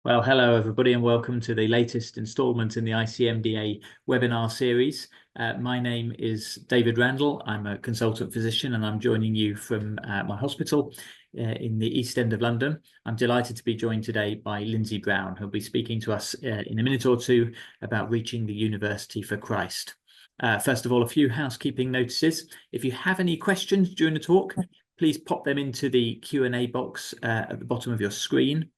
Well, hello everybody and welcome to the latest instalment in the ICMDA webinar series. My name is David Randall. I'm a consultant physician and I'm joining you from my hospital in the East End of London. I'm delighted to be joined today by Lindsay Brown, who'll be speaking to us in a minute or two about reaching the University for Christ. First of all, a few housekeeping notices. If you have any questions during the talk, please pop them into the Q&A box at the bottom of your screen.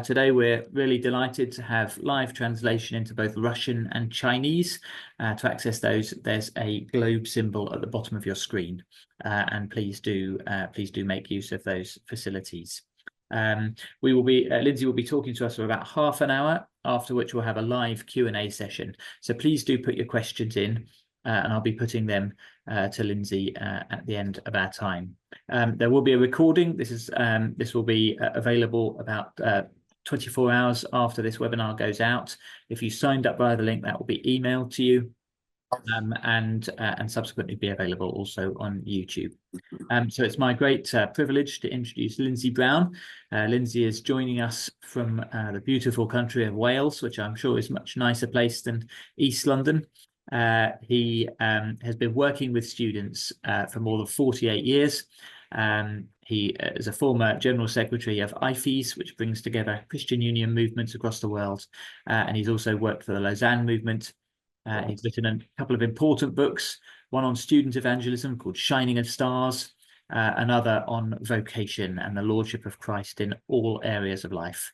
Today, we're really delighted to have live translation into both Russian and Chinese. To access those, there's a globe symbol at the bottom of your screen, and please do make use of those facilities. Lindsay will be talking to us for about half an hour, after which we'll have a live Q&A session. So please do put your questions in, and I'll be putting them to Lindsay at the end of our time. There will be a recording. This will be available about 24 hours after this webinar goes out. If you signed up via the link, that will be emailed to you, and subsequently be available also on YouTube. So it's my great privilege to introduce Lindsay Brown. Lindsay is joining us from the beautiful country of Wales, which I'm sure is a much nicer place than East London. He has been working with students for more than 48 years. He is a former General Secretary of IFES, which brings together Christian Union movements across the world, and he's also worked for the Lausanne movement. He's written a couple of important books, one on student evangelism called Shining of Stars, another on vocation and the Lordship of Christ in all areas of life.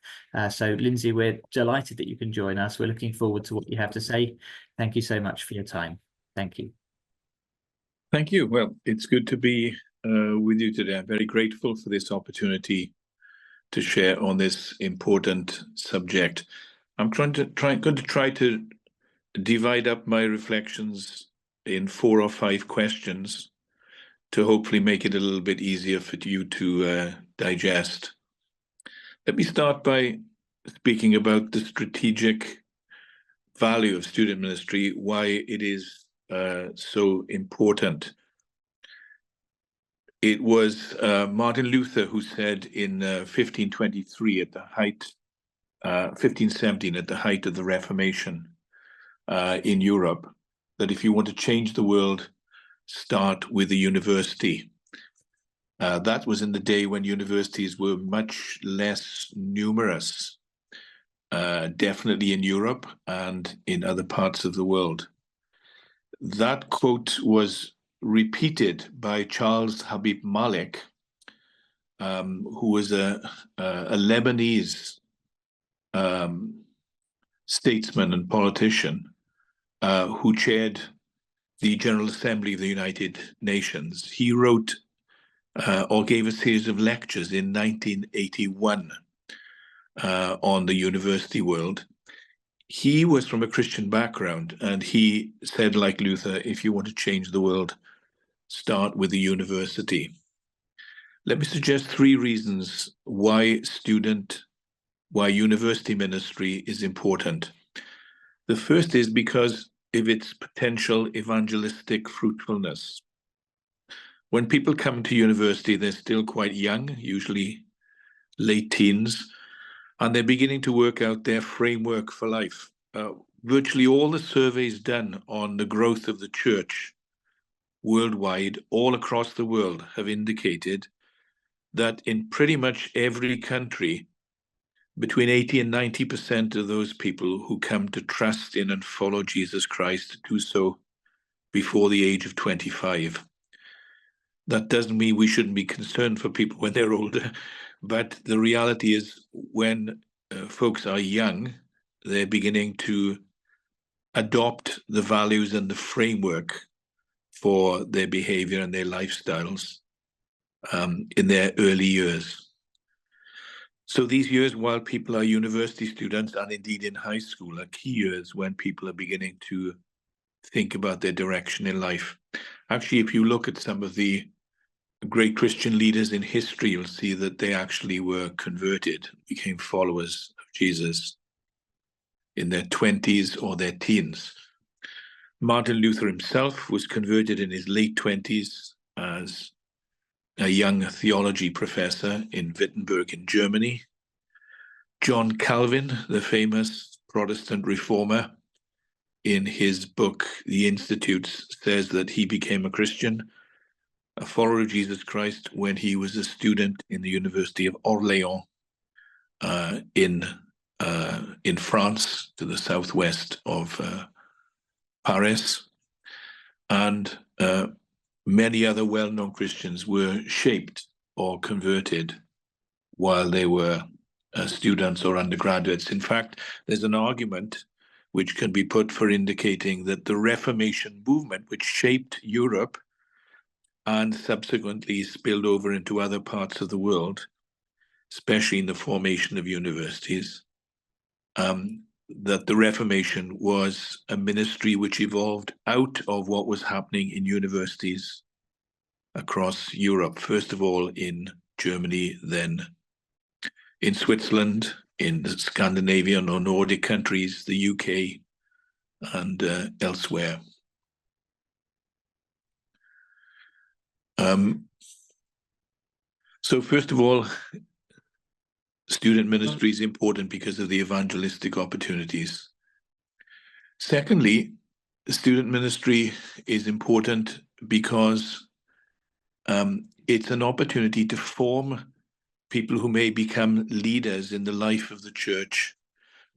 So Lindsay, we're delighted that you can join us. We're looking forward to what you have to say. Thank you so much for your time. Thank you. Thank you. Well, it's good to be with you today. I'm very grateful for this opportunity to share on this important subject. I'm going to try to divide up my reflections in 4 or 5 questions to hopefully make it a little bit easier for you to digest. Let me start by speaking about the strategic value of student ministry, why it is so important. It was Martin Luther who said in 1523, at the height, 1517, at the height of the Reformation in Europe, that if you want to change the world, start with a university. That was in the day when universities were much less numerous, definitely in Europe and in other parts of the world. That quote was repeated by Charles Habib Malik, who was a Lebanese statesman and politician who chaired the General Assembly of the United Nations. He wrote or gave a series of lectures in 1981 on the university world. He was from a Christian background, and he said, like Luther, if you want to change the world, start with the university. Let me suggest 3 reasons why university ministry is important. The first is because of its potential evangelistic fruitfulness. When people come to university, they're still quite young, usually late teens, and they're beginning to work out their framework for life. Virtually all the surveys done on the growth of the church worldwide, all across the world, have indicated that in pretty much every country, between 80 and 90% of those people who come to trust in and follow Jesus Christ do so before the age of 25. That doesn't mean we shouldn't be concerned for people when they're older, but the reality is when folks are young, they're beginning to adopt the values and the framework for their behavior and their lifestyles in their early years. So these years, while people are university students and indeed in high school, are key years when people are beginning to think about their direction in life. Actually, if you look at some of the great Christian leaders in history, you'll see that they actually were converted, became followers of Jesus in their 20s or their teens. Martin Luther himself was converted in his late 20s as a young theology professor in Wittenberg in Germany. John Calvin, the famous Protestant reformer, in his book, The Institutes, says that he became a Christian, a follower of Jesus Christ, when he was a student in the University of Orléans in France, to the southwest of Paris. And many other well-known Christians were shaped or converted while they were students or undergraduates. In fact, there's an argument which can be put for indicating that the Reformation movement, which shaped Europe and subsequently spilled over into other parts of the world, especially in the formation of universities, that the Reformation was a ministry which evolved out of what was happening in universities across Europe, first of all in Germany, then in Switzerland, in the Scandinavian or Nordic countries, the UK, and elsewhere. So first of all, student ministry is important because of the evangelistic opportunities. Secondly, student ministry is important because it's an opportunity to form people who may become leaders in the life of the church,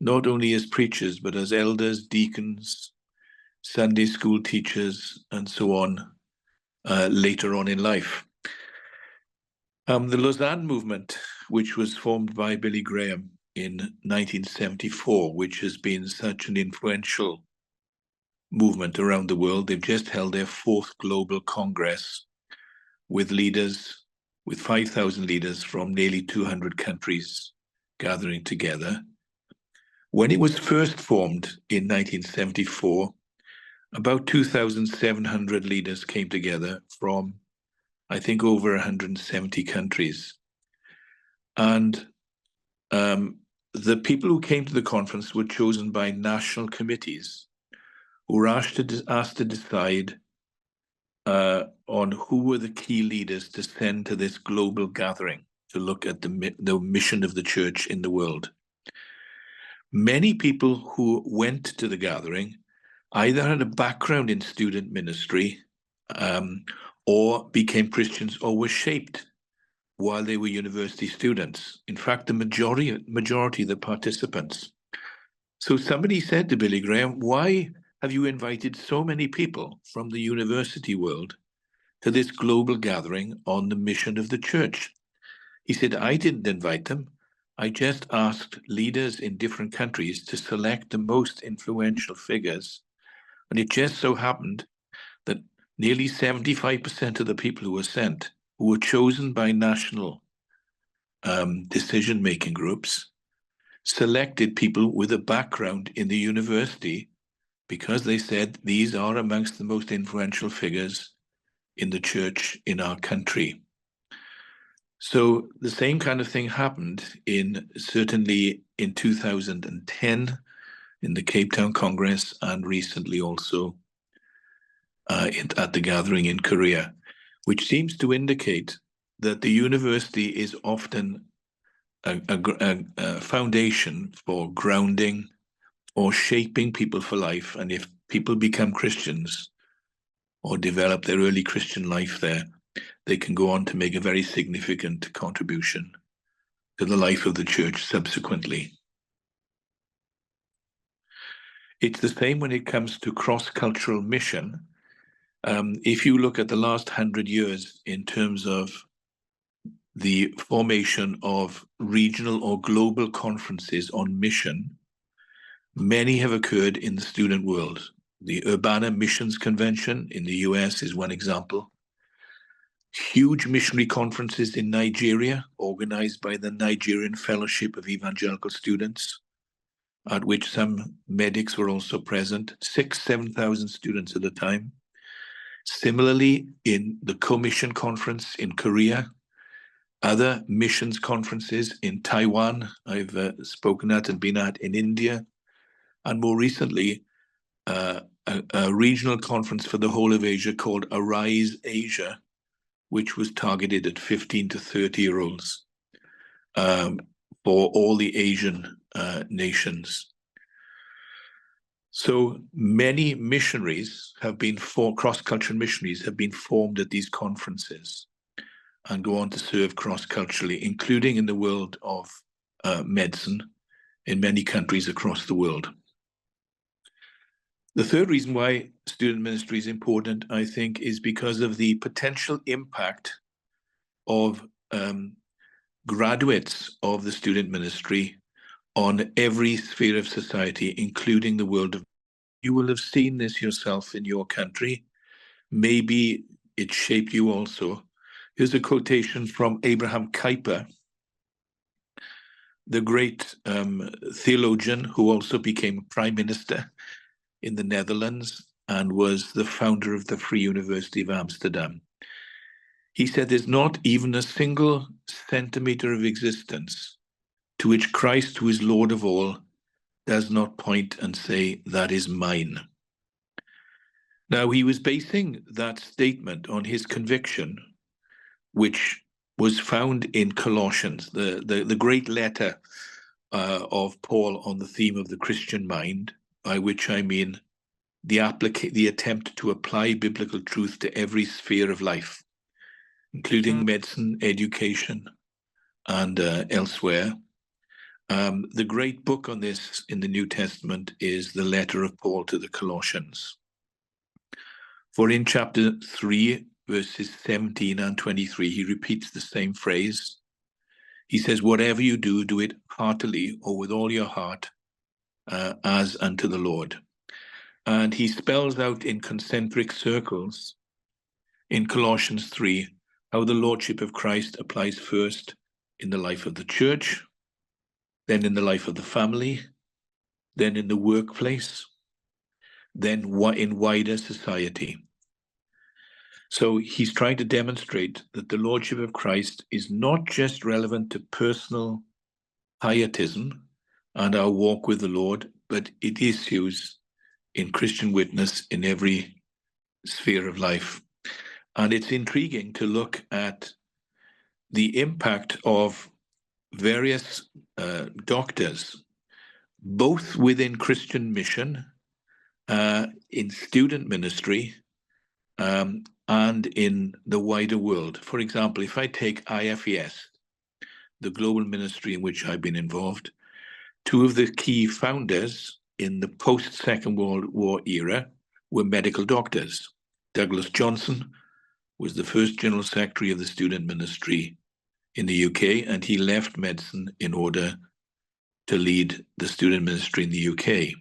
not only as preachers, but as elders, deacons, Sunday school teachers, and so on, later on in life. The Lausanne movement, which was formed by Billy Graham in 1974, which has been such an influential movement around the world. They've just held their 4th global congress with leaders, with 5,000 leaders from nearly 200 countries gathering together. When it was first formed in 1974, about 2,700 leaders came together from, I think, over 170 countries. And the people who came to the conference were chosen by national committees who were asked to decide on who were the key leaders to send to this global gathering to look at the mission of the church in the world. Many people who went to the gathering either had a background in student ministry or became Christians or were shaped while they were university students. In fact, the majority of the participants. So somebody said to Billy Graham, why have you invited so many people from the university world to this global gathering on the mission of the church? He said, I didn't invite them. I just asked leaders in different countries to select the most influential figures. And it just so happened that nearly 75% of the people who were sent, who were chosen by national decision-making groups, selected people with a background in the university because they said these are amongst the most influential figures in the church in our country. So the same kind of thing happened certainly in 2010 in the Cape Town Congress, and recently also at the gathering in Korea, which seems to indicate that the university is often a foundation for grounding or shaping people for life. And if people become Christians or develop their early Christian life there, they can go on to make a very significant contribution to the life of the church subsequently. It's the same when it comes to cross-cultural mission. If you look at the last 100 years in terms of the formation of regional or global conferences on mission, many have occurred in the student world. The Urbana Missions Convention in the US is one example. Huge missionary conferences in Nigeria, organized by the Nigerian Fellowship of Evangelical Students, at which some medics were also present, 7,000 students at a time. Similarly, in the Co-Mission Conference in Korea, other missions conferences in Taiwan, I've spoken at and been at in India, and more recently, a regional conference for the whole of Asia called Arise Asia, which was targeted at 15 to 30-year-olds for all the Asian nations. So many missionaries have been cross-cultural missionaries have been formed at these conferences and go on to serve cross-culturally, including in the world of medicine in many countries across the world. The third reason why student ministry is important, I think, is because of the potential impact of graduates of the student ministry on every sphere of society, including the world of. You will have seen this yourself in your country. Maybe it shaped you also. Here's a quotation from Abraham Kuyper, the great theologian who also became prime minister in the Netherlands and was the founder of the Free University of Amsterdam. He said, "There's not even a single centimeter of existence to which Christ, who is Lord of all, does not point and say, 'That is mine.'" Now, he was basing that statement on his conviction, which was found in Colossians, the great letter of Paul on the theme of the Christian mind, by which I mean the attempt to apply biblical truth to every sphere of life, including medicine, education, and elsewhere. The great book on this in the New Testament is the letter of Paul to the Colossians. For in chapter 3, verses 17 and 23, he repeats the same phrase. He says, "Whatever you do, do it heartily or with all your heart, as unto the Lord." And he spells out in concentric circles in Colossians 3 how the Lordship of Christ applies first in the life of the church, then in the life of the family, then in the workplace, then in wider society. So he's trying to demonstrate that the Lordship of Christ is not just relevant to personal pietism and our walk with the Lord, but it issues in Christian witness in every sphere of life. And it's intriguing to look at the impact of various doctors, both within Christian mission, in student ministry, and in the wider world. For example, if I take IFES, the global ministry in which I've been involved, two of the key founders in the post-Second World War era were medical doctors. Douglas Johnson was the first General Secretary of the student ministry in the UK, and he left medicine in order to lead the student ministry in the UK.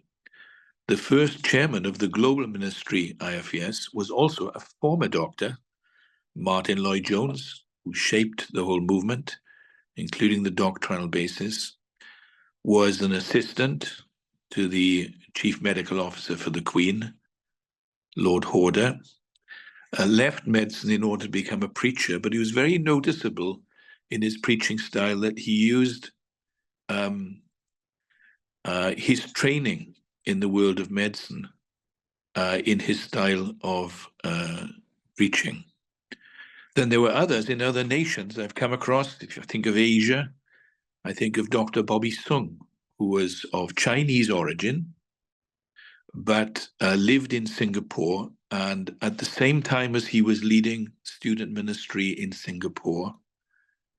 The first chairman of the global ministry, IFES, was also a former doctor, Martin Lloyd-Jones, who shaped the whole movement, including the doctrinal basis, was an assistant to the chief medical officer for the Queen, Lord Horder, left medicine in order to become a preacher, but he was very noticeable in his preaching style that he used his training in the world of medicine in his style of preaching. Then there were others in other nations I've come across. If you think of Asia, I think of Dr. Bobby Sung, who was of Chinese origin, but lived in Singapore. And at the same time as he was leading student ministry in Singapore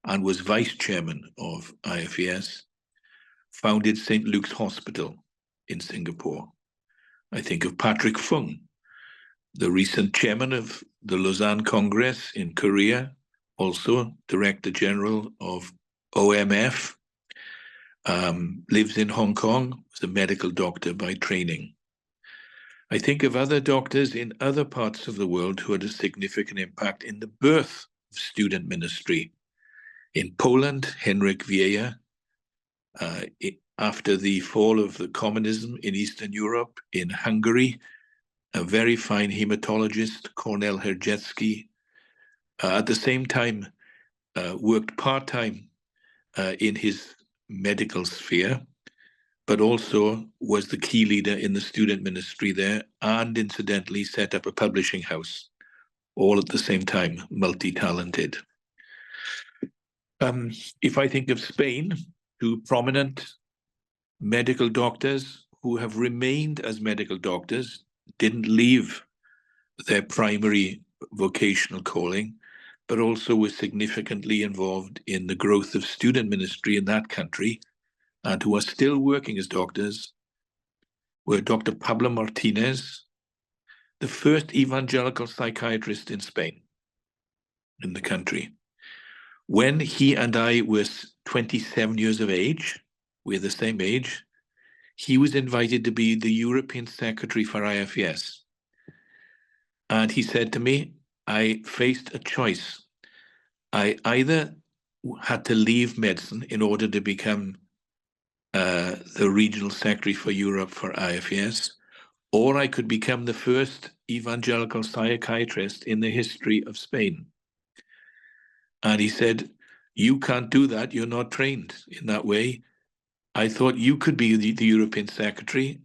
and was vice chairman of IFES, founded St. Luke's Hospital in Singapore. I think of Patrick Fung, the recent chairman of the Lausanne Congress in Korea, also Director General of OMF, lives in Hong Kong, was a medical doctor by training. I think of other doctors in other parts of the world who had a significant impact in the birth of student ministry. In Poland, Henryk Vieja, after the fall of the communism in Eastern Europe, in Hungary, a very fine hematologist, Kornel Herjecki, at the same time worked part-time in his medical sphere, but also was the key leader in the student ministry there, and incidentally set up a publishing house, all at the same time, multi-talented. If I think of Spain, to prominent medical doctors who have remained as medical doctors, didn't leave their primary vocational calling, but also were significantly involved in the growth of student ministry in that country, and who are still working as doctors, were Dr. Pablo Martinez, the first evangelical psychiatrist in Spain, in the country. When he and I were 27 years of age, we're the same age, he was invited to be the European Secretary for IFES. And he said to me, I faced a choice. I either had to leave medicine in order to become the regional secretary for Europe for IFES, or I could become the first evangelical psychiatrist in the history of Spain. And he said, you can't do that. You're not trained in that way. I thought you could be the European secretary,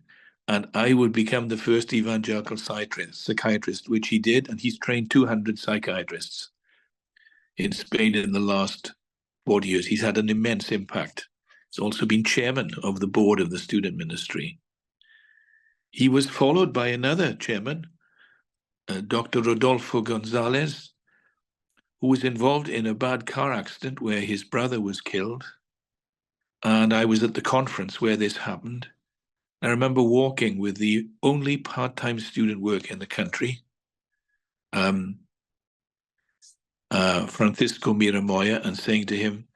and I would become the first evangelical psychiatrist, which he did. And he's trained 200 psychiatrists in Spain in the last 40 years. He's had an immense impact. He's also been chairman of the board of the student ministry. He was followed by another chairman, Dr. Rodolfo Gonzalez, who was involved in a bad car accident where his brother was killed. And I was at the conference where this happened. I remember walking with the only part-time student work in the country, Francisco Miramoya, and saying to him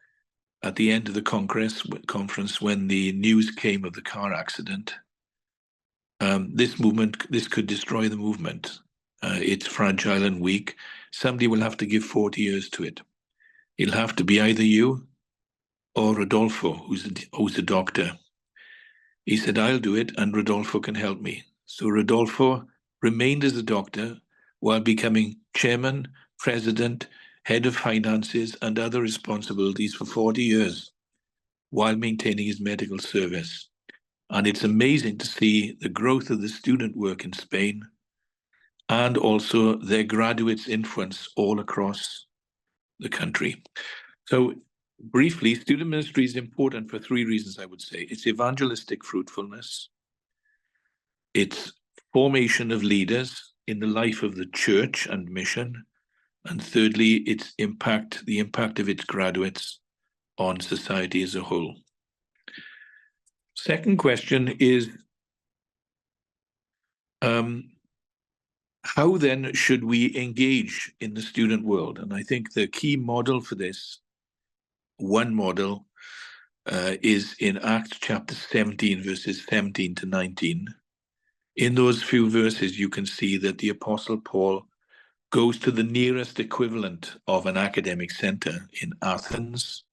at the end of the conference when the news came of the car accident, this could destroy the movement. It's fragile and weak. Somebody will have to give 40 years to it. It'll have to be either you or Rodolfo, who's a doctor. He said, I'll do it, and Rodolfo can help me. So Rodolfo remained as a doctor while becoming chairman, president, head of finances, and other responsibilities for 40 years, while maintaining his medical service. And it's amazing to see the growth of the student work in Spain, and also their graduates' influence all across the country. So briefly, student ministry is important for three reasons, I would say. It's evangelistic fruitfulness, it's formation of leaders in the life of the church and mission, and thirdly, its impact, the impact of its graduates on society as a whole. Second question is, how then should we engage in the student world? And I think the key model for this, one model, is in Acts chapter 17, verses 17 to 19. In those few verses, you can see that the Apostle Paul goes to the nearest equivalent of an academic center in Athens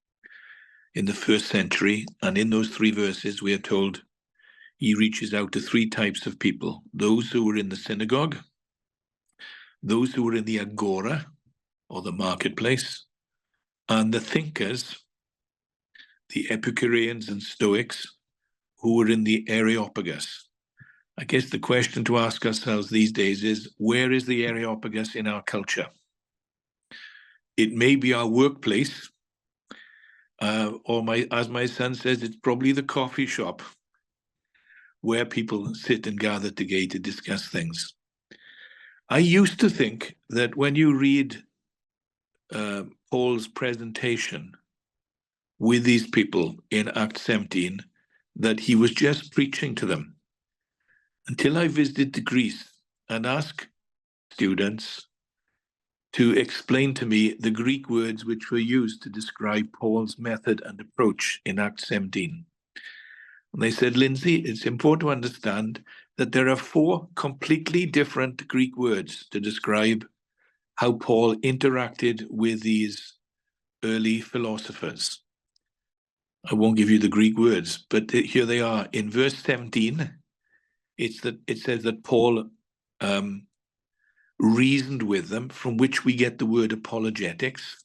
in the first century. And in those three verses, we are told he reaches out to three types of people: those who were in the synagogue, those who were in the agora, or the marketplace, and the thinkers, the Epicureans and Stoics, who were in the Areopagus. I guess the question to ask ourselves these days is, where is the Areopagus in our culture? It may be our workplace, or as my son says, it's probably the coffee shop where people sit and gather together to discuss things. I used to think that when you read Paul's presentation with these people in Acts 17, that he was just preaching to them, until I visited Greece and asked students to explain to me the Greek words which were used to describe Paul's method and approach in Acts 17. And they said, Lindsay, it's important to understand that there are 4 completely different Greek words to describe how Paul interacted with these early philosophers. I won't give you the Greek words, but here they are. In verse 17, it says that Paul reasoned with them, from which we get the word apologetics.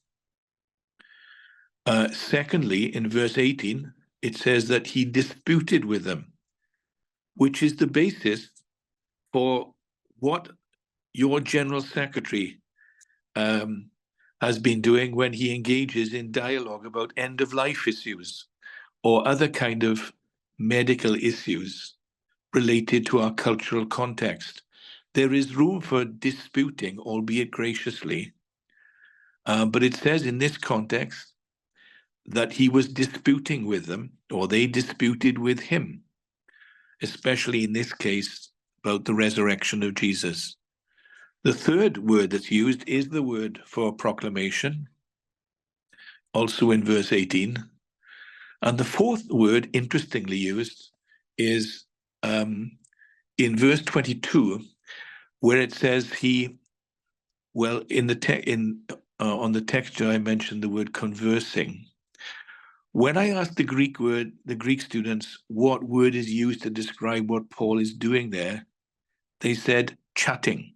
Secondly, in verse 18, it says that he disputed with them, which is the basis for what your general secretary has been doing when he engages in dialogue about end-of-life issues or other kind of medical issues related to our cultural context. There is room for disputing, albeit graciously, but it says in this context that he was disputing with them, or they disputed with him, especially in this case about the resurrection of Jesus. The third word that's used is the word for proclamation, also in verse 18. And the fourth word, interestingly used, is in verse 22, where it says on the texture I mentioned the word conversing. When I asked the Greek students what word is used to describe what Paul is doing there, they said chatting.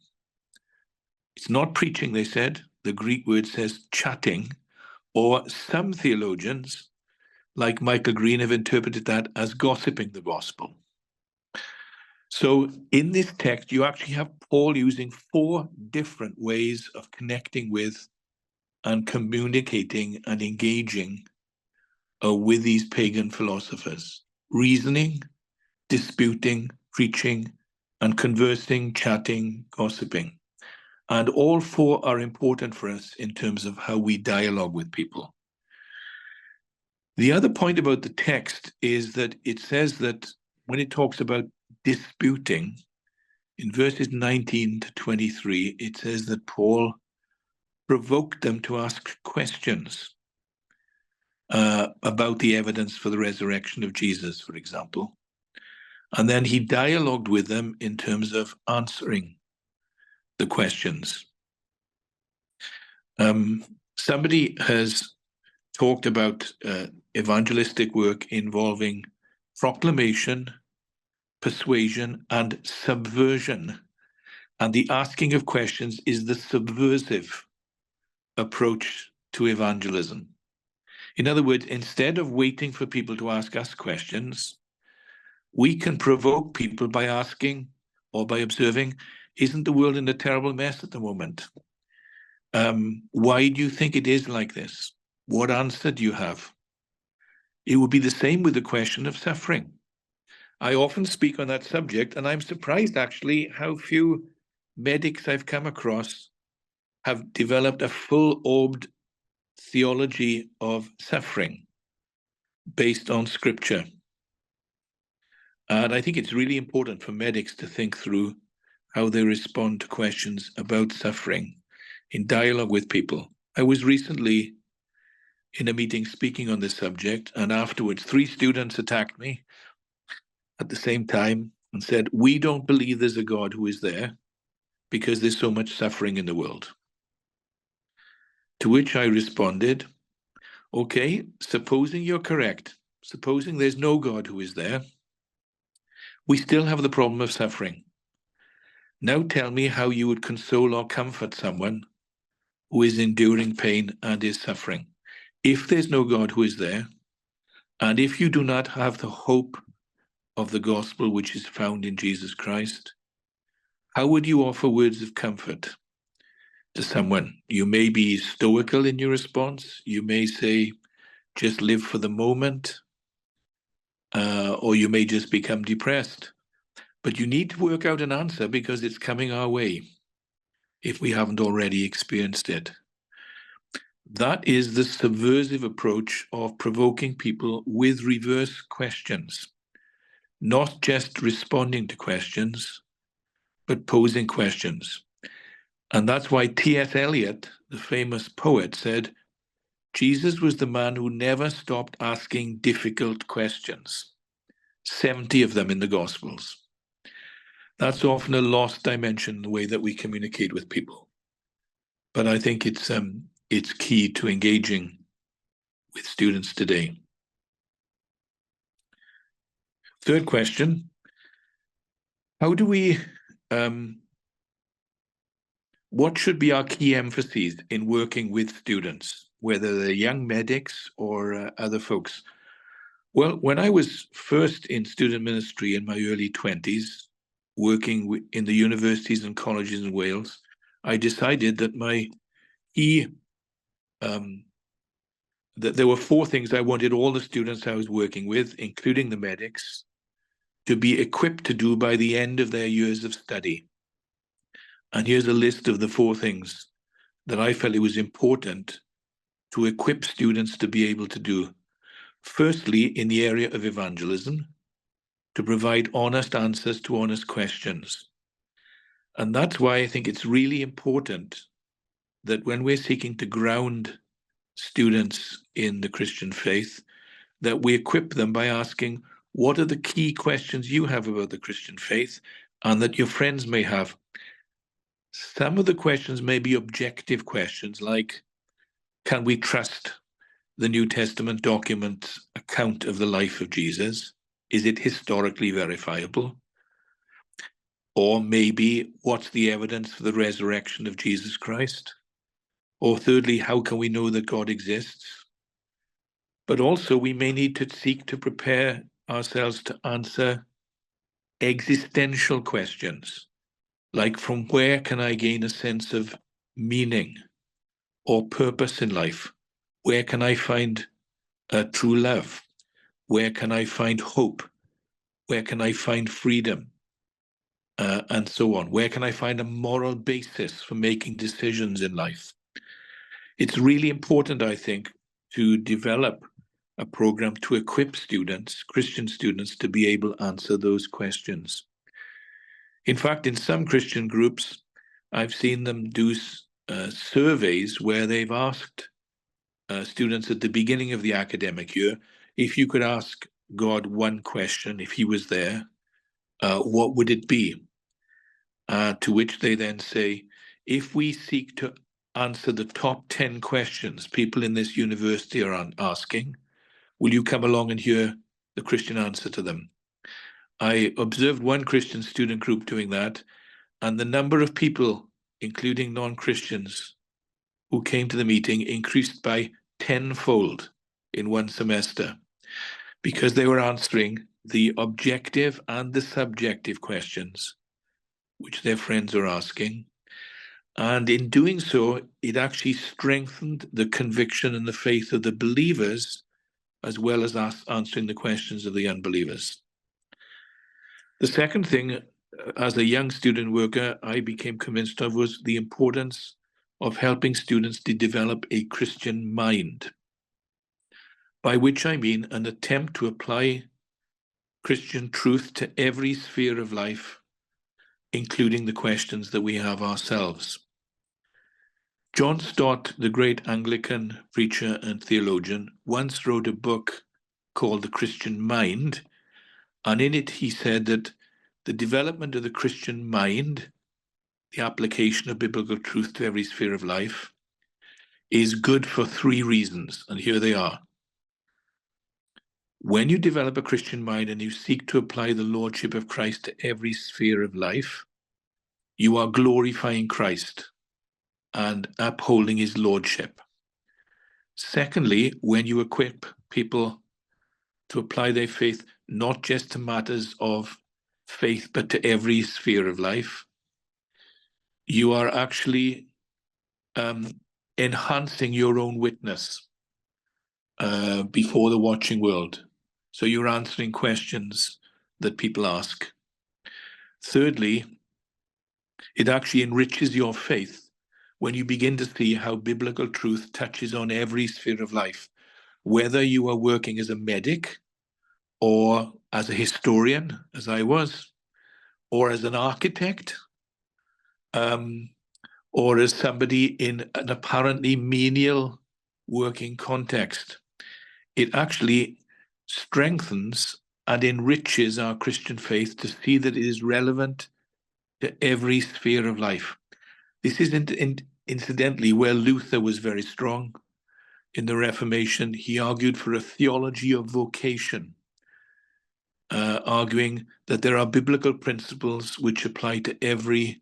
It's not preaching, they said. The Greek word says chatting, or some theologians, like Michael Green, have interpreted that as gossiping the gospel. So in this text, you actually have Paul using 4 different ways of connecting with and communicating and engaging with these pagan philosophers: reasoning, disputing, preaching, and conversing, chatting, gossiping. And all 4 are important for us in terms of how we dialogue with people. The other point about the text is that it says that when it talks about disputing, in verses 19 to 23, it says that Paul provoked them to ask questions about the evidence for the resurrection of Jesus, for example. And then he dialogued with them in terms of answering the questions. Somebody has talked about evangelistic work involving proclamation, persuasion, and subversion. And the asking of questions is the subversive approach to evangelism. In other words, instead of waiting for people to ask us questions, we can provoke people by asking or by observing, isn't the world in a terrible mess at the moment? Why do you think it is like this? What answer do you have? It would be the same with the question of suffering. I often speak on that subject, and I'm surprised actually how few medics I've come across have developed a full-orbed theology of suffering based on scripture. And I think it's really important for medics to think through how they respond to questions about suffering in dialogue with people. I was recently in a meeting speaking on this subject, and afterwards 3 students attacked me at the same time and said, "We don't believe there's a God who is there because there's so much suffering in the world." To which I responded, okay, supposing you're correct, supposing there's no God who is there, we still have the problem of suffering. Now tell me how you would console or comfort someone who is enduring pain and is suffering. If there's no God who is there, and if you do not have the hope of the gospel which is found in Jesus Christ, how would you offer words of comfort to someone? You may be stoical in your response. You may say, just live for the moment, or you may just become depressed. But you need to work out an answer because it's coming our way if we haven't already experienced it. That is the subversive approach of provoking people with reverse questions, not just responding to questions, but posing questions. And that's why T.S. Eliot, the famous poet, said, Jesus was the man who never stopped asking difficult questions, 70 of them in the Gospels. That's often a lost dimension in the way that we communicate with people. But I think it's key to engaging with students today. Third question, how do we, what should be our key emphases in working with students, whether they're young medics or other folks? Well, when I was first in student ministry in my early 20s, working in the universities and colleges in Wales, I decided that my key that there were 4 things I wanted all the students I was working with, including the medics, to be equipped to do by the end of their years of study. And here's a list of the 4 things that I felt it was important to equip students to be able to do. Firstly, in the area of evangelism, to provide honest answers to honest questions. And that's why I think it's really important that when we're seeking to ground students in the Christian faith, that we equip them by asking, what are the key questions you have about the Christian faith and that your friends may have? Some of the questions may be objective questions like, can we trust the New Testament document account of the life of Jesus? Is it historically verifiable? Or maybe, what's the evidence for the resurrection of Jesus Christ? Or thirdly, how can we know that God exists? But also, we may need to seek to prepare ourselves to answer existential questions, like from where can I gain a sense of meaning or purpose in life? Where can I find true love? Where can I find hope? Where can I find freedom? And so on. Where can I find a moral basis for making decisions in life? It's really important, I think, to develop a program to equip students, Christian students, to be able to answer those questions. In fact, in some Christian groups, I've seen them do surveys where they've asked students at the beginning of the academic year, if you could ask God one question, if he was there, what would it be? To which they then say, if we seek to answer the top 10 questions people in this university are asking, will you come along and hear the Christian answer to them? I observed one Christian student group doing that, and the number of people, including non-Christians, who came to the meeting increased by 10-fold in one semester, because they were answering the objective and the subjective questions which their friends are asking. And in doing so, it actually strengthened the conviction and the faith of the believers, as well as answering the questions of the unbelievers. The second thing, as a young student worker, I became convinced of was the importance of helping students to develop a Christian mind, by which I mean an attempt to apply Christian truth to every sphere of life, including the questions that we have ourselves. John Stott, the great Anglican preacher and theologian, once wrote a book called The Christian Mind, and in it he said that the development of the Christian mind, the application of biblical truth to every sphere of life, is good for 3 reasons, and here they are. When you develop a Christian mind and you seek to apply the Lordship of Christ to every sphere of life, you are glorifying Christ and upholding his Lordship. Secondly, when you equip people to apply their faith not just to matters of faith, but to every sphere of life, you are actually enhancing your own witness before the watching world. So you're answering questions that people ask. Thirdly, it actually enriches your faith when you begin to see how biblical truth touches on every sphere of life, whether you are working as a medic or as a historian, as I was, or as an architect, or as somebody in an apparently menial working context. It actually strengthens and enriches our Christian faith to see that it is relevant to every sphere of life. This is incidentally where Luther was very strong in the Reformation. He argued for a theology of vocation, arguing that there are biblical principles which apply to every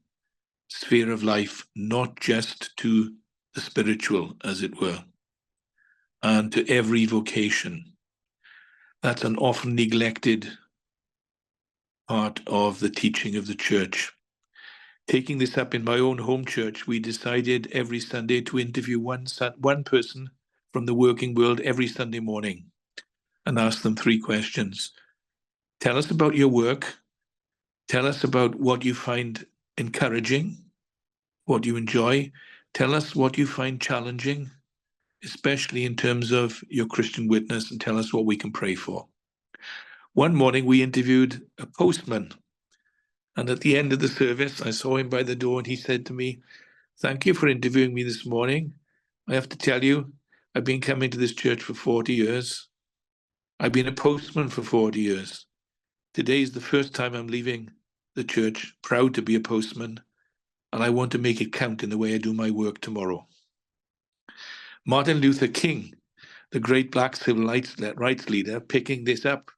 sphere of life, not just to the spiritual, as it were, and to every vocation. That's an often neglected part of the teaching of the church. Taking this up in my own home church, we decided every Sunday to interview one person from the working world every Sunday morning and ask them 3 questions. Tell us about your work. Tell us about what you find encouraging, what you enjoy. Tell us what you find challenging, especially in terms of your Christian witness, and tell us what we can pray for. One morning we interviewed a postman, and at the end of the service, I saw him by the door and he said to me, "Thank you for interviewing me this morning. I have to tell you, I've been coming to this church for 40 years. I've been a postman for 40 years. Today is the first time I'm leaving the church, proud to be a postman, and I want to make it count in the way I do my work tomorrow." Martin Luther King, the great black civil rights leader, picking this up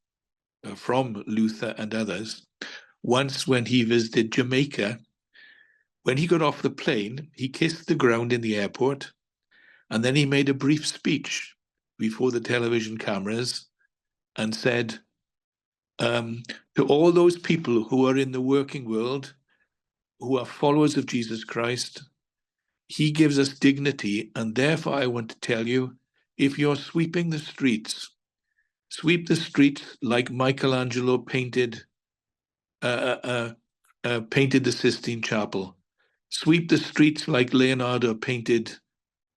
from Luther and others, once when he visited Jamaica, when he got off the plane, he kissed the ground in the airport, and then he made a brief speech before the television cameras and said, to all those people who are in the working world, who are followers of Jesus Christ, he gives us dignity, and therefore I want to tell you, if you're sweeping the streets, sweep the streets like Michelangelo painted the Sistine Chapel. Sweep the streets like Leonardo painted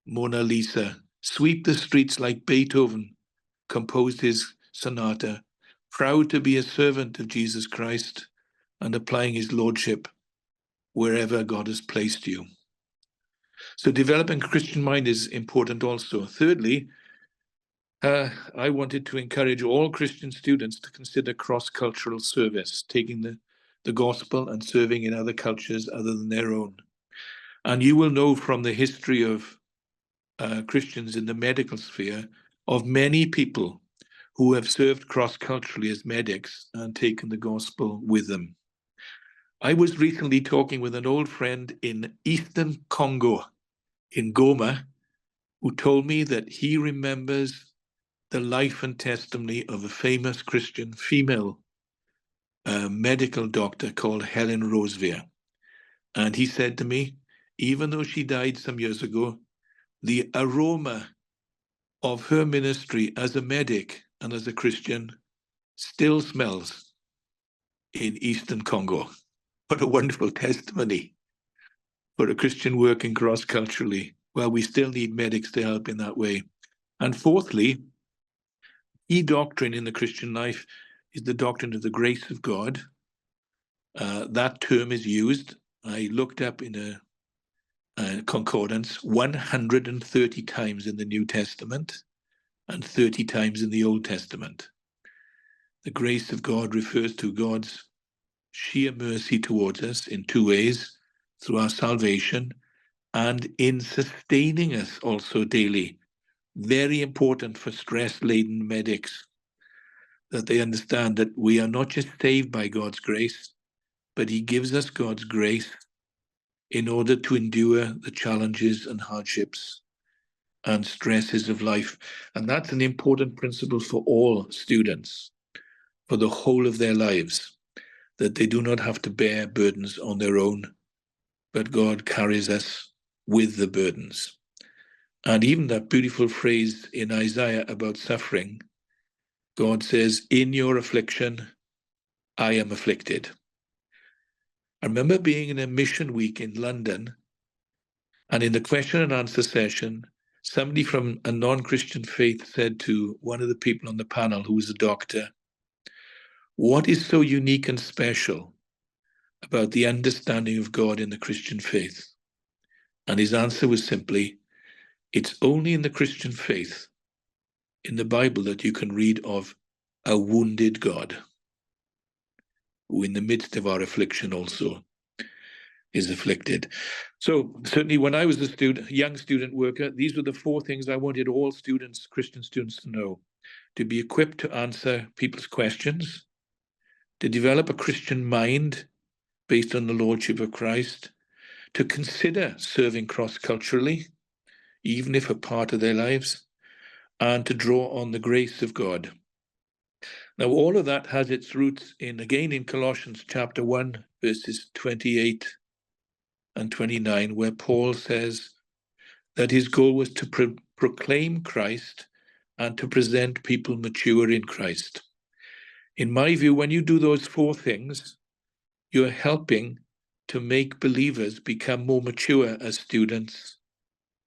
Mona Lisa. Sweep the streets like Beethoven composed his sonata. Proud to be a servant of Jesus Christ and applying his lordship wherever God has placed you. So developing a Christian mind is important also. Thirdly, I wanted to encourage all Christian students to consider cross-cultural service, taking the gospel and serving in other cultures other than their own. And you will know from the history of Christians in the medical sphere of many people who have served cross-culturally as medics and taken the gospel with them. I was recently talking with an old friend in Eastern Congo, in Goma, who told me that he remembers the life and testimony of a famous Christian female medical doctor called Helen Rosevear. And he said to me, even though she died some years ago, the aroma of her ministry as a medic and as a Christian still smells in Eastern Congo. What a wonderful testimony for a Christian working cross-culturally. Well, we still need medics to help in that way. And fourthly, key doctrine in the Christian life is the doctrine of the grace of God. That term is used, I looked up in a concordance, 130 times in the New Testament and 30 times in the Old Testament. The grace of God refers to God's sheer mercy towards us in 2 ways, through our salvation and in sustaining us also daily. Very important for stress-laden medics, that they understand that we are not just saved by God's grace, but he gives us God's grace in order to endure the challenges and hardships and stresses of life. And that's an important principle for all students, for the whole of their lives, that they do not have to bear burdens on their own, but God carries us with the burdens. And even that beautiful phrase in Isaiah about suffering, God says, in your affliction, I am afflicted. I remember being in a mission week in London, and in the question and answer session, somebody from a non-Christian faith said to one of the people on the panel, who was a doctor, what is so unique and special about the understanding of God in the Christian faith? And his answer was simply, it's only in the Christian faith, in the Bible, that you can read of a wounded God, who in the midst of our affliction also is afflicted. So certainly when I was a young student worker, these were the 4 things I wanted all students, Christian students, to know: to be equipped to answer people's questions, to develop a Christian mind based on the Lordship of Christ, to consider serving cross-culturally, even if a part of their lives, and to draw on the grace of God. Now, all of that has its roots in Colossians chapter 1, verses 28 and 29, where Paul says that his goal was to proclaim Christ and to present people mature in Christ. In my view, when you do those four things, you're helping to make believers become more mature as students,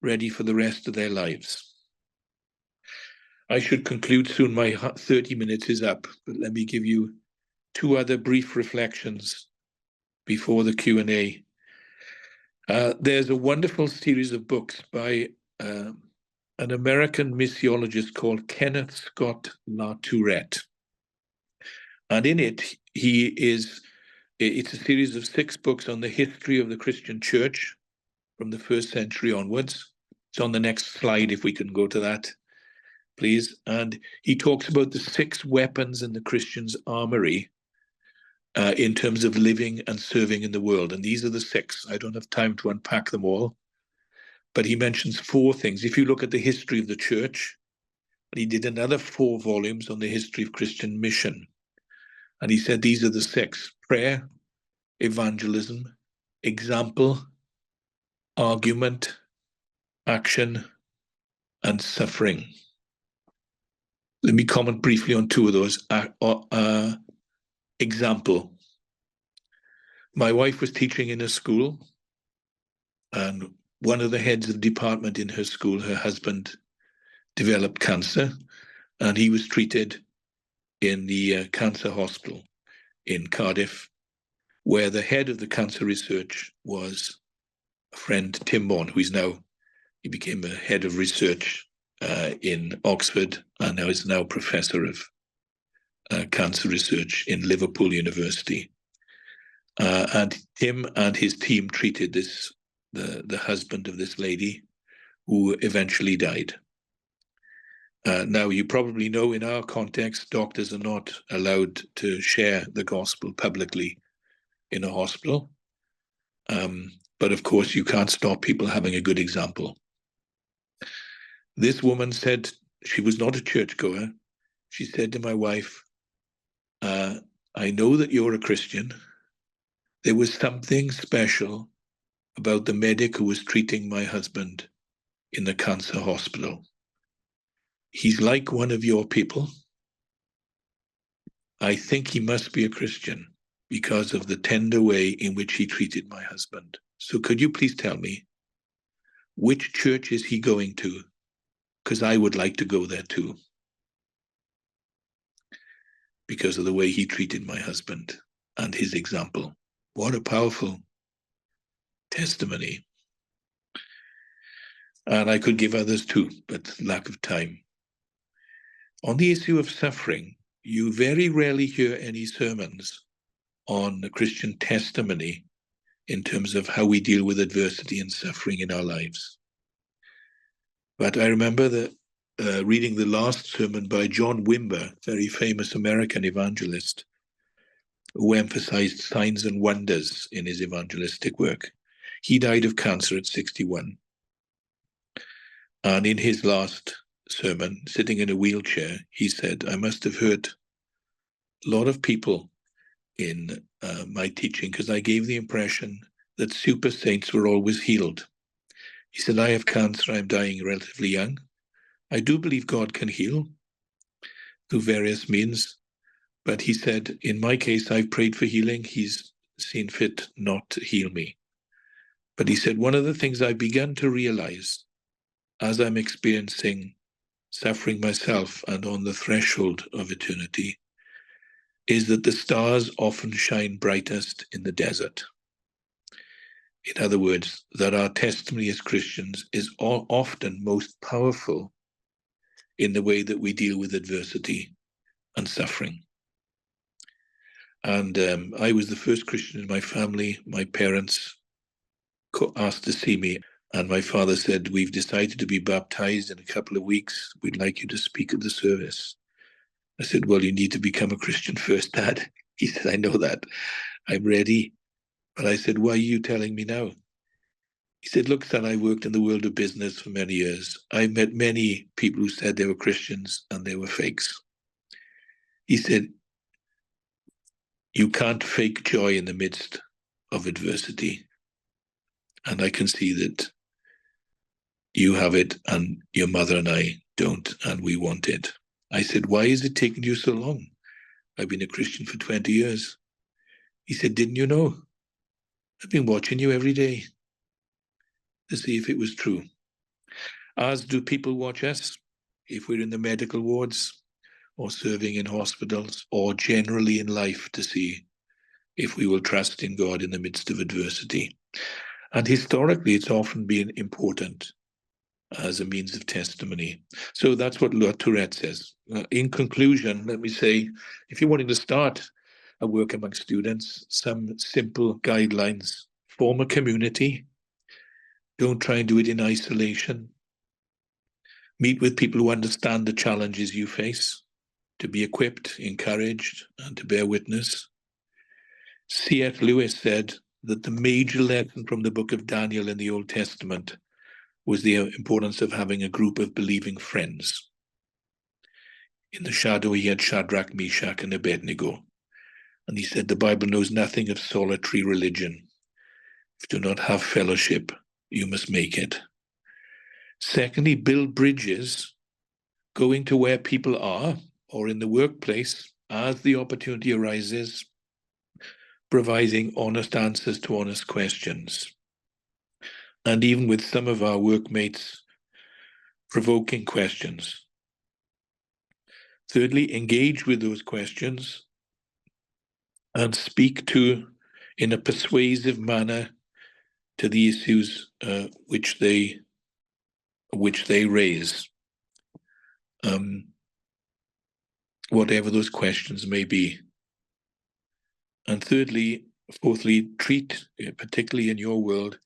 ready for the rest of their lives. I should conclude soon. My 30 minutes is up, but let me give you two other brief reflections before the Q&A. There's a wonderful series of books by an American missiologist called Kenneth Scott LaTourette. And in it, it's a series of 6 books on the history of the Christian church from the 1st century onwards. It's on the next slide, if we can go to that, please. And he talks about the 6 weapons in the Christian's armory in terms of living and serving in the world. And these are the 6. I don't have time to unpack them all, but he mentions 4 things. If you look at the history of the church, he did another 4 volumes on the history of Christian mission. And he said these are the 6: prayer, evangelism, example, argument, action, and suffering. Let me comment briefly on 2 of those. Example. My wife was teaching in a school, and one of the heads of the department in her school, her husband developed cancer, and he was treated in the cancer hospital in Cardiff, where the head of the cancer research was a friend, Tim Morn, he became a head of research in Oxford, and now is now professor of cancer research in Liverpool University. And Tim and his team treated the husband of this lady, who eventually died. Now, you probably know in our context, doctors are not allowed to share the gospel publicly in a hospital. But of course, you can't stop people having a good example. This woman said, she was not a churchgoer. She said to my wife, I know that you're a Christian. There was something special about the medic who was treating my husband in the cancer hospital. He's like one of your people. I think he must be a Christian because of the tender way in which he treated my husband. So could you please tell me, which church is he going to? Because I would like to go there too, because of the way he treated my husband and his example. What a powerful testimony. And I could give others too, but lack of time. On the issue of suffering, you very rarely hear any sermons on the Christian testimony in terms of how we deal with adversity and suffering in our lives. But I remember reading the last sermon by John Wimber, very famous American evangelist, who emphasized signs and wonders in his evangelistic work. He died of cancer at 61. And in his last sermon, sitting in a wheelchair, he said, I must have hurt a lot of people in my teaching, because I gave the impression that super saints were always healed. He said, I have cancer, I'm dying relatively young. I do believe God can heal through various means, but he said, in my case, I've prayed for healing. He's seen fit not to heal me. But he said, one of the things I've begun to realize as I'm experiencing suffering myself and on the threshold of eternity is that the stars often shine brightest in the desert. In other words, that our testimony as Christians is often most powerful in the way that we deal with adversity and suffering. And I was the first Christian in my family. My parents asked to see me, and my father said, we've decided to be baptized in a couple of weeks. We'd like you to speak at the service. I said, well, you need to become a Christian first, Dad. He said, I know that. I'm ready. But I said, why are you telling me now? He said, look, son, I worked in the world of business for many years. I met many people who said they were Christians and they were fakes. He said, you can't fake joy in the midst of adversity. And I can see that you have it and your mother and I don't, and we want it. I said, why is it taking you so long? I've been a Christian for 20 years. He said, didn't you know? I've been watching you every day to see if it was true. As do people watch us if we're in the medical wards or serving in hospitals or generally in life to see if we will trust in God in the midst of adversity. And historically, it's often been important as a means of testimony. So that's what La Tourette says. In conclusion, let me say, if you're wanting to start a work among students, some simple guidelines: form a community. Don't try and do it in isolation. Meet with people who understand the challenges you face, to be equipped, encouraged, and to bear witness. C.S. Lewis said that the major lesson from the book of Daniel in the Old Testament was the importance of having a group of believing friends. In the shadow, he had Shadrach, Meshach, and Abednego. And he said, the Bible knows nothing of solitary religion. If you do not have fellowship, you must make it. Secondly, build bridges, going to where people are or in the workplace as the opportunity arises, providing honest answers to honest questions. And even with some of our workmates, provoking questions. Thirdly, engage with those questions and speak in a persuasive manner to the issues which they raise, whatever those questions may be. And fourthly, treat, particularly in your world,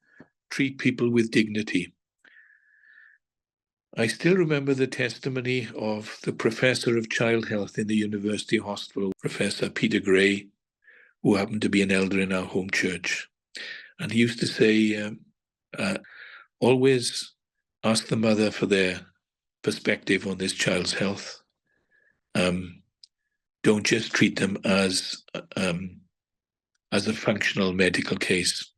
treat people with dignity. I still remember the testimony of the professor of child health in the university hospital, Professor Peter Gray, who happened to be an elder in our home church. And he used to say, always ask the mother for their perspective on this child's health. Don't just treat them as a functional medical case.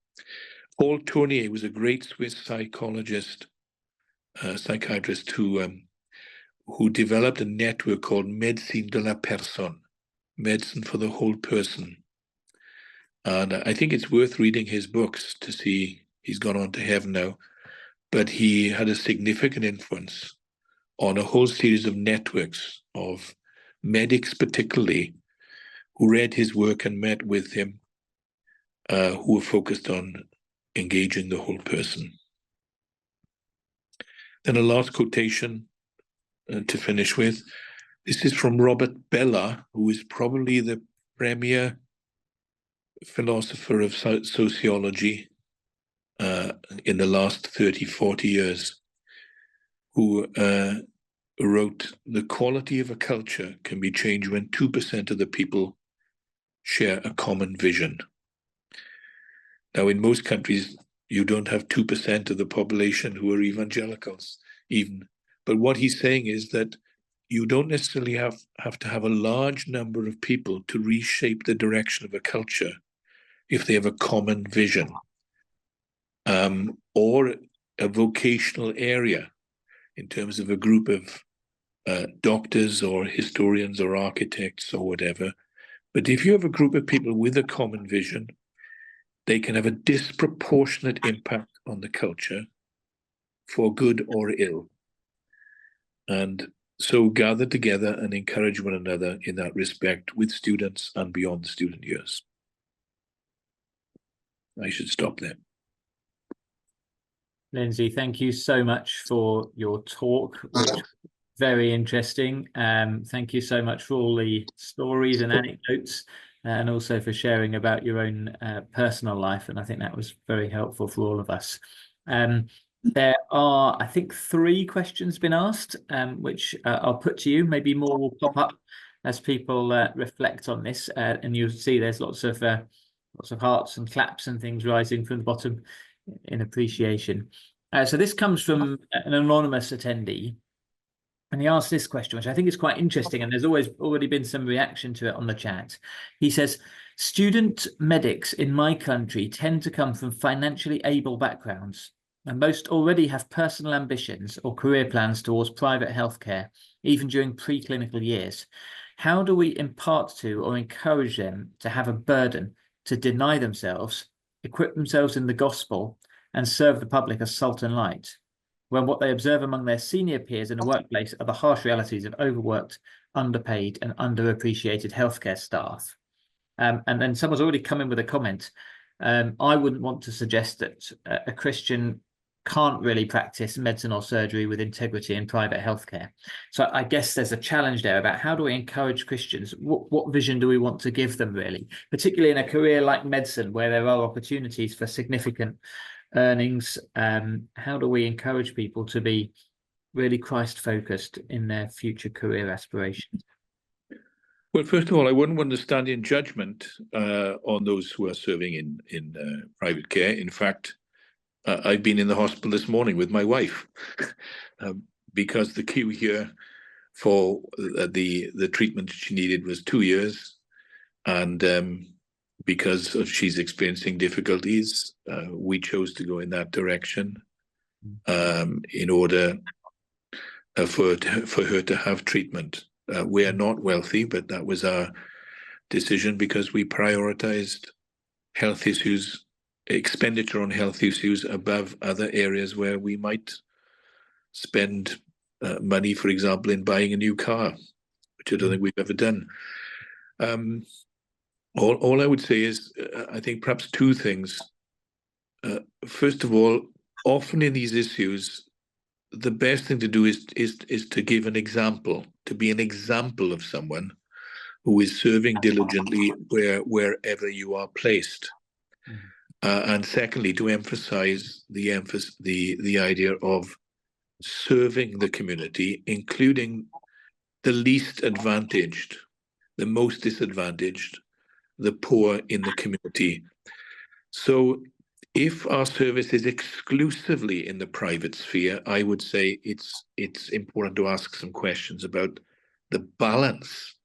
Paul Tournier was a great Swiss psychiatrist who developed a network called Médecine de la Personne, medicine for the whole person. And I think it's worth reading his books to see. He's gone on to heaven now, but he had a significant influence on a whole series of networks of medics, particularly, who read his work and met with him, who were focused on engaging the whole person. Then a last quotation to finish with. This is from Robert Bellah, who is probably the premier philosopher of sociology in the last 30, 40 years, who wrote, the quality of a culture can be changed when 2% of the people share a common vision. Now, in most countries, you don't have 2% of the population who are evangelicals, even. But what he's saying is that you don't necessarily have to have a large number of people to reshape the direction of a culture if they have a common vision, or a vocational area in terms of a group of doctors or historians or architects or whatever. But if you have a group of people with a common vision, they can have a disproportionate impact on the culture for good or ill. And so gather together and encourage one another in that respect with students and beyond the student years. I should stop there. Lindsay, thank you so much for your talk, which was very interesting. Thank you so much for all the stories and anecdotes, and also for sharing about your own personal life. And I think that was very helpful for all of us. There are, I think, 3 questions been asked, which I'll put to you. Maybe more will pop up as people reflect on this, and you'll see there's lots of hearts and claps and things rising from the bottom in appreciation. So this comes from an anonymous attendee, and he asked this question, which I think is quite interesting, and there's already been some reaction to it on the chat. He says, student medics in my country tend to come from financially able backgrounds. and most already have personal ambitions or career plans towards private healthcare, even during preclinical years. How do we impart to or encourage them to have a burden to deny themselves, equip themselves in the gospel, and serve the public as salt and light, when what they observe among their senior peers in the workplace are the harsh realities of overworked, underpaid, and underappreciated healthcare staff? And then someone's already come in with a comment. I wouldn't want to suggest that a Christian can't really practice medicine or surgery with integrity in private healthcare. So I guess there's a challenge there about how do we encourage Christians? What vision do we want to give them, really, particularly in a career like medicine, where there are opportunities for significant earnings? How do we encourage people to be really Christ-focused in their future career aspirations? Well, first of all, I wouldn't want to stand in judgment on those who are serving in private care. In fact, I've been in the hospital this morning with my wife because the queue here for the treatment she needed was 2 years, and because she's experiencing difficulties, we chose to go in that direction in order for her to have treatment. We are not wealthy, but that was our decision because we prioritized health issues, expenditure on health issues above other areas where we might spend money, for example, in buying a new car, which I don't think we've ever done. All I would say is, I think perhaps two things. First of all, often in these issues, the best thing to do is to give an example, to be an example of someone who is serving diligently wherever you are placed. And secondly, to emphasize the idea of serving the community, including the least advantaged, the most disadvantaged, the poor in the community. So if our service is exclusively in the private sphere, I would say it's important to ask some questions about the balance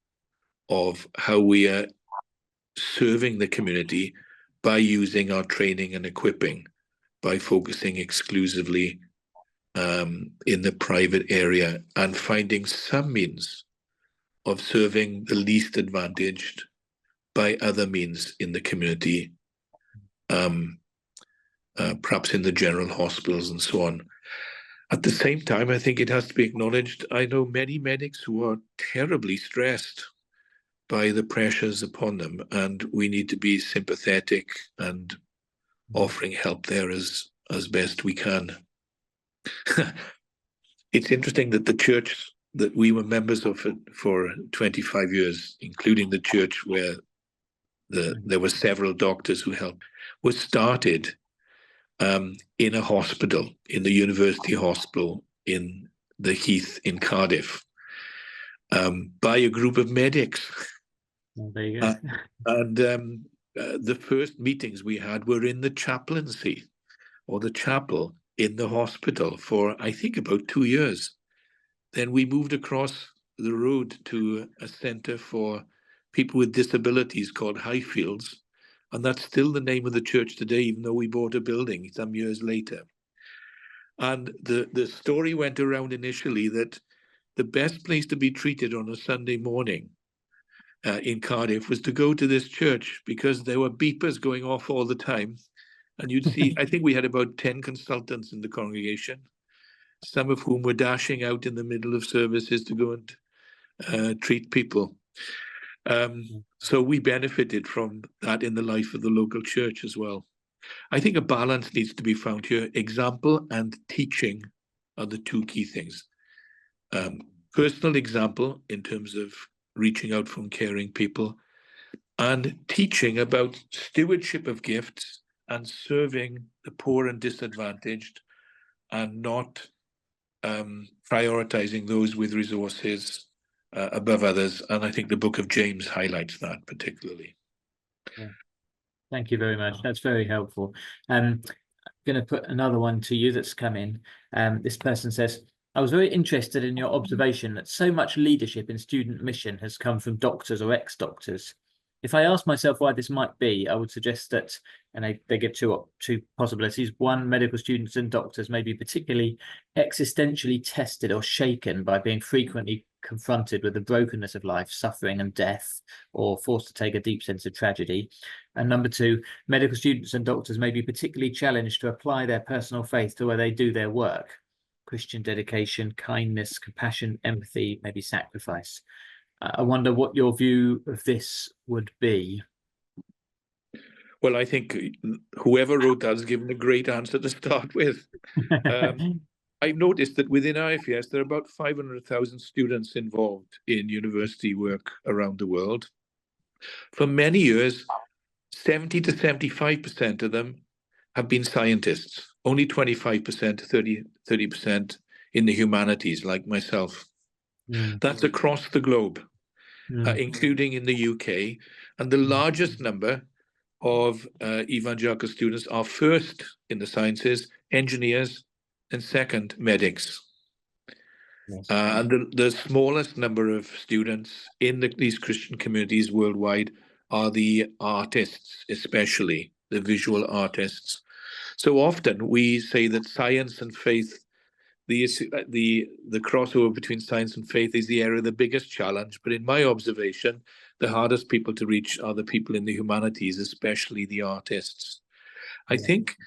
of how we are serving the community by using our training and equipping, by focusing exclusively in the private area and finding some means of serving the least advantaged by other means in the community, perhaps in the general hospitals and so on. At the same time, I think it has to be acknowledged, I know many medics who are terribly stressed by the pressures upon them, and we need to be sympathetic and offering help there as best we can. It's interesting that the church that we were members of for 25 years, including the church where there were several doctors who helped, was started in a hospital, in the university hospital in the Heath in Cardiff, by a group of medics. Well, there you go. And the first meetings we had were in the chaplaincy or the chapel in the hospital for, I think, about 2 years. Then we moved across the road to a centre for people with disabilities called Highfields. And that's still the name of the church today, even though we bought a building some years later. And the story went around initially that the best place to be treated on a Sunday morning in Cardiff was to go to this church because there were beepers going off all the time. And you'd see, I think we had about 10 consultants in the congregation, some of whom were dashing out in the middle of services to go and treat people. So we benefited from that in the life of the local church as well. I think a balance needs to be found here. Example and teaching are the two key things. Personal example in terms of reaching out from caring people, and teaching about stewardship of gifts and serving the poor and disadvantaged, and not prioritizing those with resources above others. And I think the book of James highlights that particularly. Yeah. Thank you very much. That's very helpful. I'm going to put another one to you that's come in. This person says, I was very interested in your observation that so much leadership in student mission has come from doctors or ex-doctors. If I ask myself why this might be, I would suggest that, and they give two possibilities. One, medical students and doctors may be particularly existentially tested or shaken by being frequently confronted with the brokenness of life, suffering and death, or forced to take a deep sense of tragedy. And number two, medical students and doctors may be particularly challenged to apply their personal faith to where they do their work. Christian dedication, kindness, compassion, empathy, maybe sacrifice. I wonder what your view of this would be. Well, I think whoever wrote that has given a great answer to start with. I've noticed that within IFES, there are about 500,000 students involved in university work around the world. For many years, 70 to 75% of them have been scientists, only 25%, 30% in the humanities, like myself. That's across the globe, including in the UK. And the largest number of evangelical students are first in the sciences, engineers, and second, medics. Yes. And the smallest number of students in these Christian communities worldwide are the artists, especially the visual artists. So often we say that science and faith, the crossover between science and faith is the area of the biggest challenge. But in my observation, the hardest people to reach are the people in the humanities, especially the artists. I think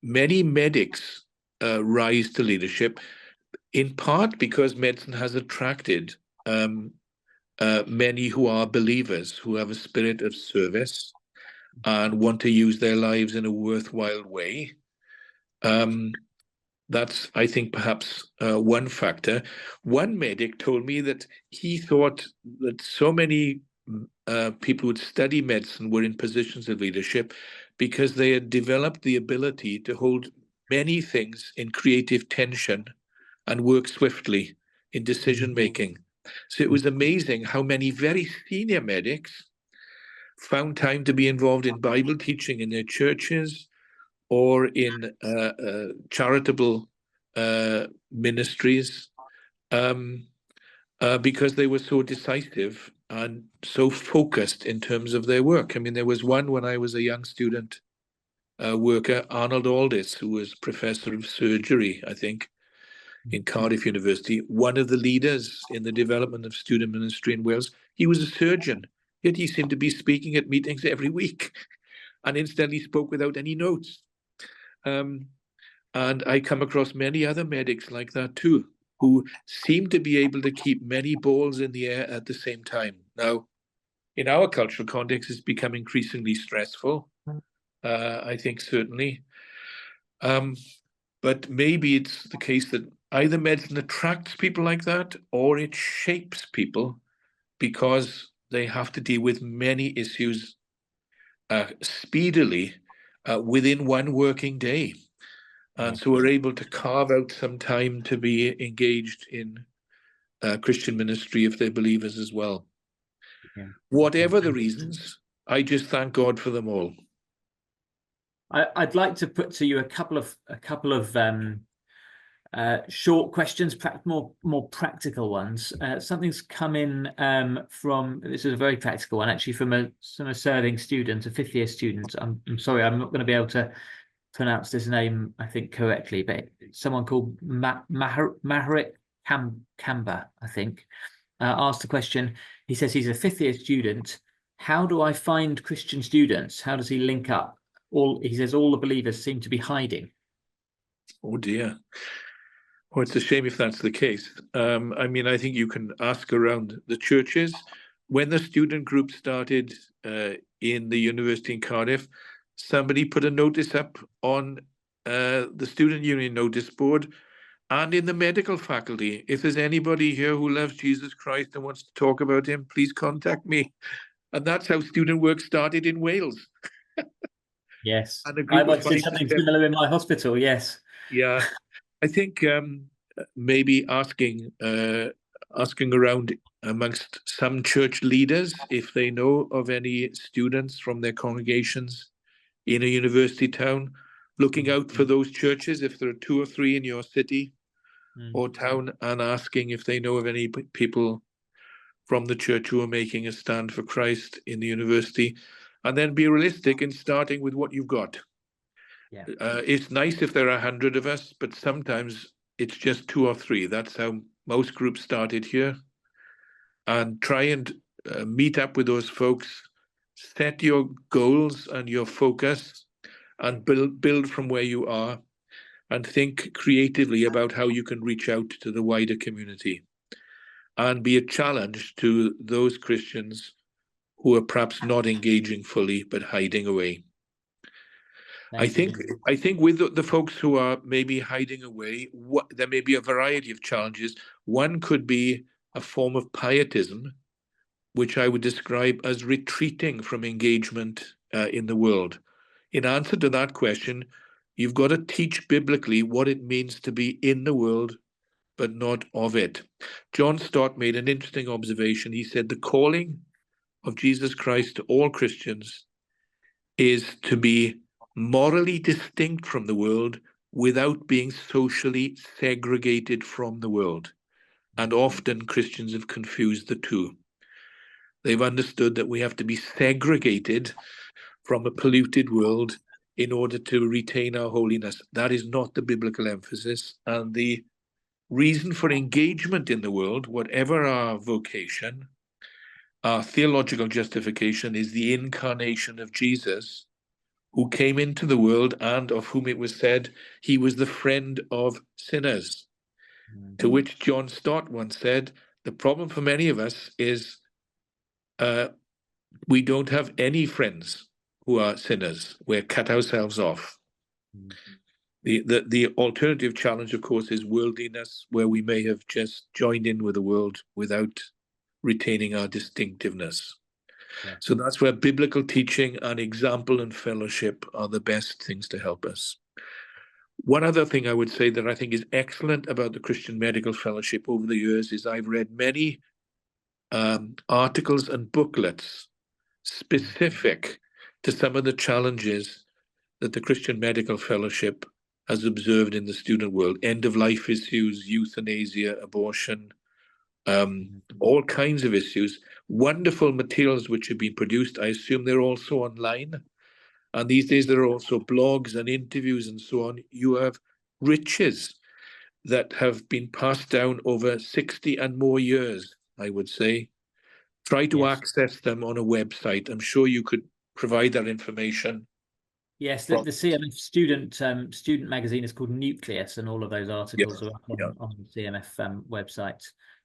many medics rise to leadership, in part because medicine has attracted many who are believers, who have a spirit of service and want to use their lives in a worthwhile way. That's, I think, perhaps one factor. One medic told me that he thought that so many people who study medicine were in positions of leadership because they had developed the ability to hold many things in creative tension and work swiftly in decision making. So it was amazing how many very senior medics found time to be involved in Bible teaching in their churches or in charitable ministries because they were so decisive and so focused in terms of their work. I mean, there was one when I was a young student worker, Arnold Aldis, who was professor of surgery, I think, in Cardiff University, one of the leaders in the development of student ministry in Wales. He was a surgeon, yet he seemed to be speaking at meetings every week and instantly spoke without any notes. And I come across many other medics like that too, who seem to be able to keep many balls in the air at the same time. Now, in our cultural context, it's become increasingly stressful, I think, certainly. But maybe it's the case that either medicine attracts people like that or it shapes people because they have to deal with many issues speedily within one working day. And so we're able to carve out some time to be engaged in Christian ministry if they're believers as well. Whatever the reasons, I just thank God for them all. I'd like to put to you a couple of short questions, more practical ones. Something's come in from, this is a very practical one, actually, from a serving student, a fifth-year student. I'm sorry, I'm not going to be able to pronounce this name, I think, correctly, but someone called Maharik Kamba, I think, asked the question. He says he's a fifth-year student. How do I find Christian students? How does he link up? He says all the believers seem to be hiding. Oh dear. Well, it's a shame if that's the case. I mean, I think you can ask around the churches. When the student group started in the university in Cardiff, somebody put a notice up on the student union notice board and in the medical faculty. If there's anybody here who loves Jesus Christ and wants to talk about him, please contact me. And that's how student work started in Wales. Yes, and a group I did something similar in my hospital. Yes. Yeah, I think maybe asking around amongst some church leaders if they know of any students from their congregations in a university town, looking out for those churches if there are 2 or 3 in your city or town, and asking if they know of any people from the church who are making a stand for Christ in the university, and then be realistic in starting with what you've got. Yeah. It's nice if there are 100 of us, but sometimes it's just 2 or 3. That's how most groups started here. And try and meet up with those folks, set your goals and your focus, and build from where you are, and think creatively about how you can reach out to the wider community and be a challenge to those Christians who are perhaps not engaging fully but hiding away. I Thank think you. I think with the folks who are maybe hiding away, there may be a variety of challenges. One could be a form of pietism, which I would describe as retreating from engagement in the world. In answer to that question, you've got to teach biblically what it means to be in the world, but not of it. John Stott made an interesting observation. He said the calling of Jesus Christ to all Christians is to be morally distinct from the world without being socially segregated from the world. And often Christians have confused the two. They've understood that we have to be segregated from a polluted world in order to retain our holiness. That is not the biblical emphasis. And the reason for engagement in the world, whatever our vocation, our theological justification is the incarnation of Jesus, who came into the world and of whom it was said he was the friend of sinners. Mm-hmm. To which John Stott once said, the problem for many of us is we don't have any friends who are sinners. We're cut ourselves off. Mm-hmm. The alternative challenge, of course, is worldliness, where we may have just joined in with the world without retaining our distinctiveness. Yeah. So that's where biblical teaching and example and fellowship are the best things to help us. One other thing I would say that I think is excellent about the Christian Medical Fellowship over the years is I've read many articles and booklets specific to some of the challenges that the Christian Medical Fellowship has observed in the student world. End-of-life issues, euthanasia, abortion, all kinds of issues. Wonderful materials which have been produced. I assume they're also online. And these days there are also blogs and interviews and so on. You have riches that have been passed down over 60 and more years, I would say. Try to access them on a website. I'm sure you could provide that information. Yes, the CMF student magazine is called Nucleus, and all of those articles are up on the CMF website,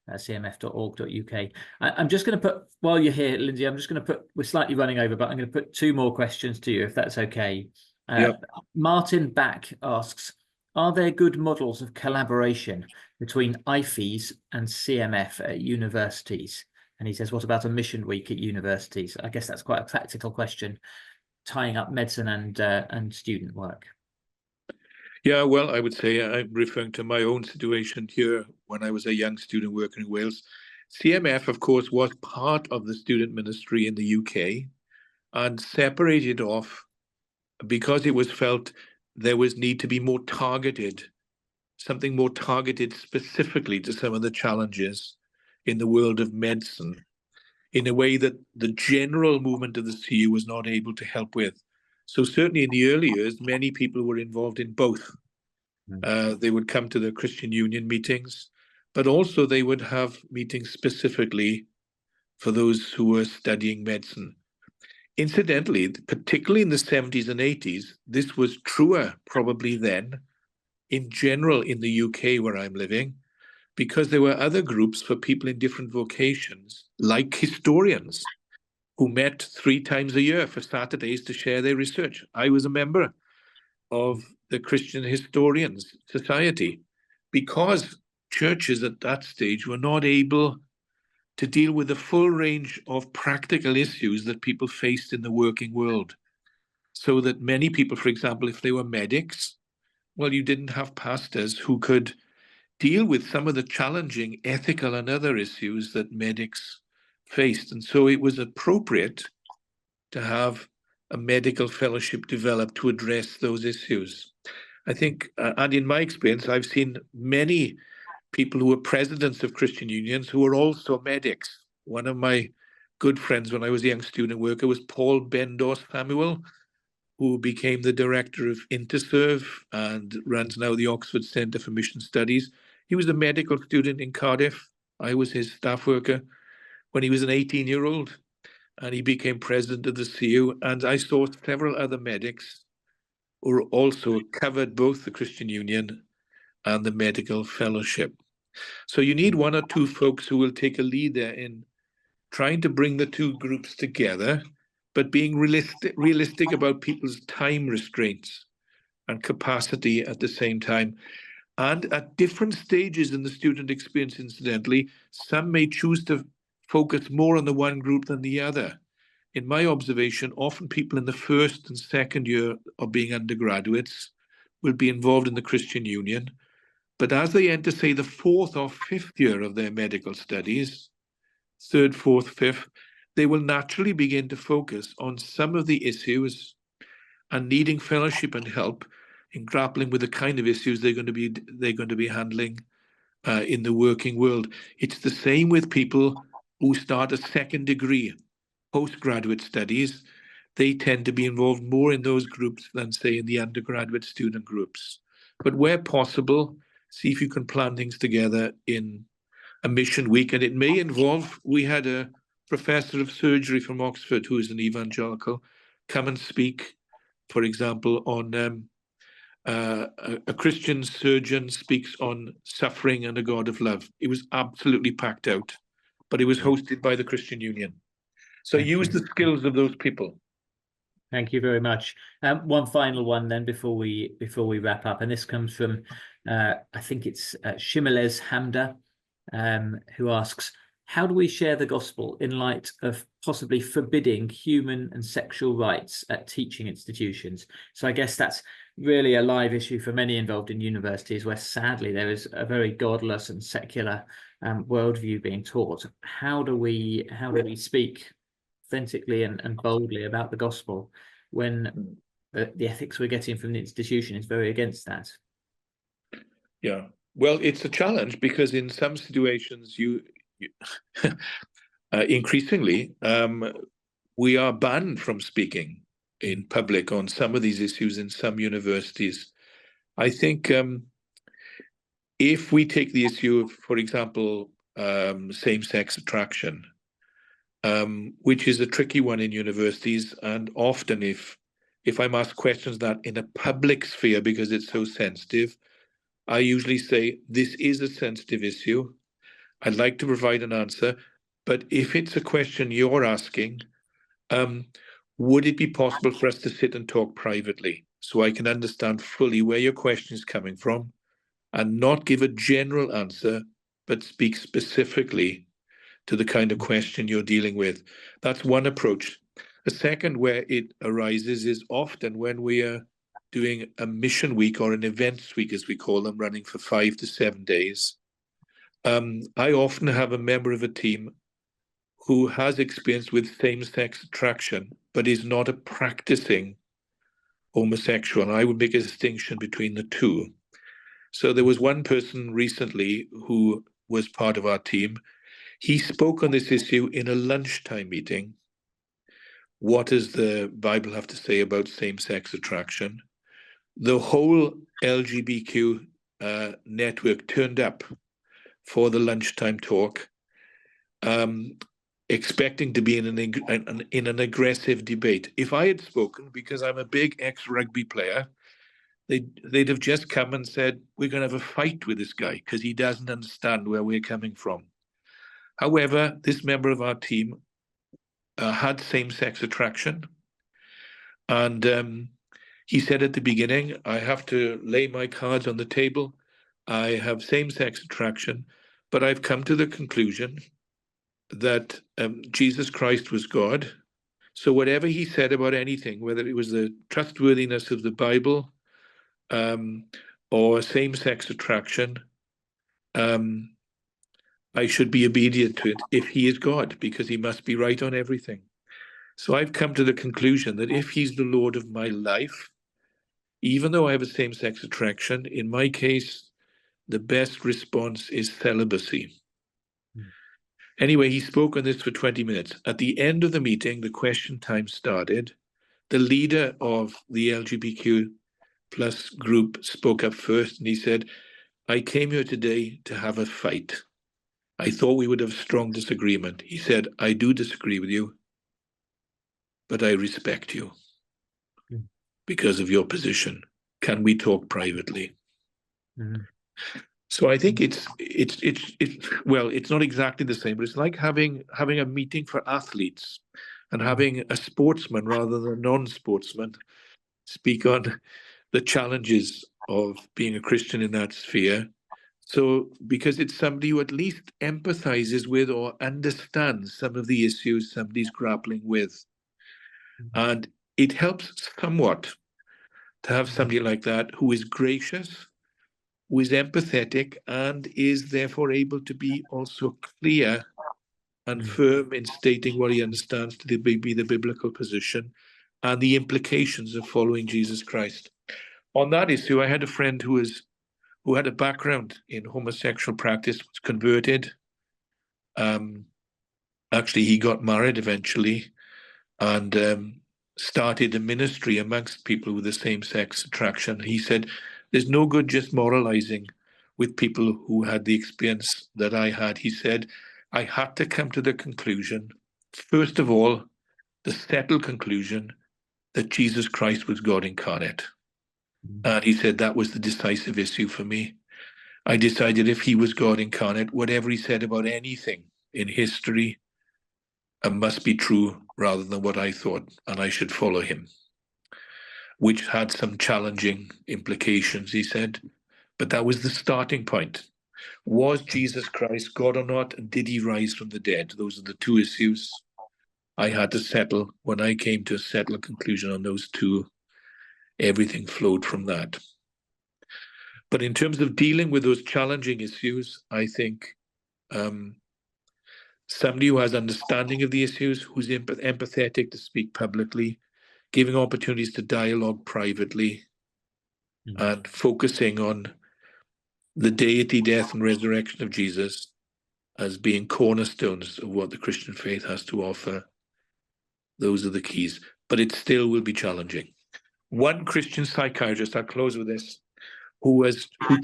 cmf.org.uk. I'm just going to put, while you're here, Lindsay, I'm just going to put, we're slightly running over, but I'm going to put 2 more questions to you, if that's okay. Martin Back asks, are there good models of collaboration between IFES and CMF at universities? And he says, what about a mission week at universities? I guess that's quite a practical question, tying up medicine and student work. Yeah, well, I would say I'm referring to my own situation here when I was a young student working in Wales. CMF, of course, was part of the student ministry in the UK and separated off because it was felt there was need to be more targeted, something more targeted specifically to some of the challenges in the world of medicine in a way that the general movement of the CU was not able to help with. So certainly in the early years, many people were involved in both. They would come to the Christian Union meetings, but also they would have meetings specifically for those who were studying medicine. Incidentally, particularly in the 70s and 80s, this was truer probably then, in general in the UK where I'm living, because there were other groups for people in different vocations, like historians, who met 3 times a year for Saturdays to share their research. I was a member of the Christian Historians Society because churches at that stage were not able to deal with the full range of practical issues that people faced in the working world. So that many people, for example, if they were medics, well, you didn't have pastors who could deal with some of the challenging ethical and other issues that medics faced. And so it was appropriate to have a medical fellowship developed to address those issues. I think, and in my experience, I've seen many people who were presidents of Christian unions who were also medics, one of my good friends when I was a young student worker was Paul Bendorf Samuel, who became the director of Interserve and runs now the Oxford Centre for Mission Studies. He was a medical student in Cardiff. I was his staff worker when he was an 18-year-old, and he became president of the CU. And I saw several other medics who also covered both the Christian Union and the medical fellowship. So you need one or two folks who will take a lead there in trying to bring the two groups together, but being realistic about people's time restraints and capacity at the same time. And at different stages in the student experience, incidentally, some may choose to focus more on the one group than the other. In my observation, often people in the first and second year of being undergraduates will be involved in the Christian Union. But as they enter, say, the fourth or fifth year of their medical studies, third, fourth, fifth, they will naturally begin to focus on some of the issues and needing fellowship and help in grappling with the kind of issues they're going to be handling in the working world. It's the same with people who start a second degree, postgraduate studies. They tend to be involved more in those groups than, say, in the undergraduate student groups. But where possible, see if you can plan things together in a mission week, and it may involve, we had a professor of surgery from Oxford who is an evangelical come and speak, for example, on a Christian surgeon speaks on suffering and a God of love. It was absolutely packed out, but it was hosted by the Christian Union. So use the skills of those people. Thank you very much. One final one then before we wrap up, and this comes from I think it's Shimelez Hamda, who asks, how do we share the gospel in light of possibly forbidding human and sexual rights at teaching institutions? So I guess that's really a live issue for many involved in universities, where sadly there is a very godless and secular worldview being taught. How do we speak authentically and boldly about the gospel when the ethics we're getting from the institution is very against that? Yeah, well, it's a challenge because in some situations you increasingly we are banned from speaking in public on some of these issues in some universities. I think if we take the issue of, for example, same-sex attraction, which is a tricky one in universities, and often if I'm asked questions that in a public sphere because it's so sensitive, I usually say, this is a sensitive issue. I'd like to provide an answer, but if it's a question you're asking, would it be possible for us to sit and talk privately so I can understand fully where your question is coming from and not give a general answer, but speak specifically to the kind of question you're dealing with? That's one approach. A second where it arises is often when we are doing a mission week or an events week, as we call them, running for 5 to 7 days. I often have a member of a team who has experience with same-sex attraction, but is not a practicing homosexual. And I would make a distinction between the two. So there was one person recently who was part of our team. He spoke on this issue in a lunchtime meeting. What does the Bible have to say about same-sex attraction? The whole LGBTQ network turned up for the lunchtime talk, expecting to be in an aggressive debate. If I had spoken, because I'm a big ex-rugby player, they'd have just come and said, we're going to have a fight with this guy because he doesn't understand where we're coming from. However, this member of our team had same-sex attraction, and he said at the beginning, I have to lay my cards on the table. I have same-sex attraction, but I've come to the conclusion that Jesus Christ was God. So whatever he said about anything, whether it was the trustworthiness of the Bible or same-sex attraction, I should be obedient to it if he is God, because he must be right on everything. So I've come to the conclusion that if he's the Lord of my life, even though I have a same-sex attraction, in my case, the best response is celibacy. Anyway, he spoke on this for 20 minutes. At the end of the meeting, the question time started. The leader of the LGBTQ plus group spoke up first, and he said, I came here today to have a fight. I thought we would have strong disagreement. He said, I do disagree with you, but I respect you because of your position. Can we talk privately? Mm. So I think it's well, it's not exactly the same, but it's like having a meeting for athletes and having a sportsman rather than a non-sportsman speak on the challenges of being a Christian in that sphere. So because it's somebody who at least empathizes with or understands some of the issues somebody's grappling with. And it helps somewhat to have somebody like that who is gracious, who is empathetic, and is therefore able to be also clear and firm in stating what he understands to be the biblical position and the implications of following Jesus Christ. On that issue, I had a friend who had a background in homosexual practice, was converted. Actually, he got married eventually and started a ministry amongst people with the same-sex attraction. He said, there's no good just moralizing with people who had the experience that I had. He said, I had to come to the conclusion, first of all, the settled conclusion that Jesus Christ was God incarnate. And he said that was the decisive issue for me. I decided if he was God incarnate, whatever he said about anything in history must be true rather than what I thought, and I should follow him, which had some challenging implications, he said. But that was the starting point. Was Jesus Christ God or not? And did he rise from the dead? Those are the two issues I had to settle. When I came to a settled conclusion on those two, everything flowed from that. But in terms of dealing with those challenging issues, I think somebody who has understanding of the issues, who's empathetic to speak publicly, giving opportunities to dialogue privately, and focusing on the deity, death, and resurrection of Jesus as being cornerstones of what the Christian faith has to offer. Those are the keys. But it still will be challenging. One Christian psychiatrist, I'll close with this, who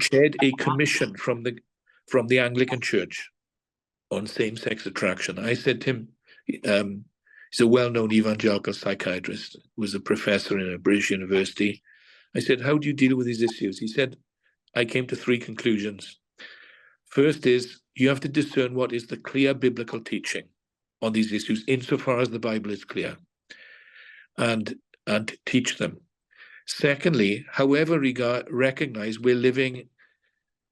chaired a commission from the Anglican Church on same-sex attraction. I said to him, he's a well-known evangelical psychiatrist, was a professor in a British university. I said, how do you deal with these issues? He said, I came to three conclusions. First is, you have to discern what is the clear biblical teaching on these issues, insofar as the Bible is clear, and teach them. Secondly, however, recognize we're living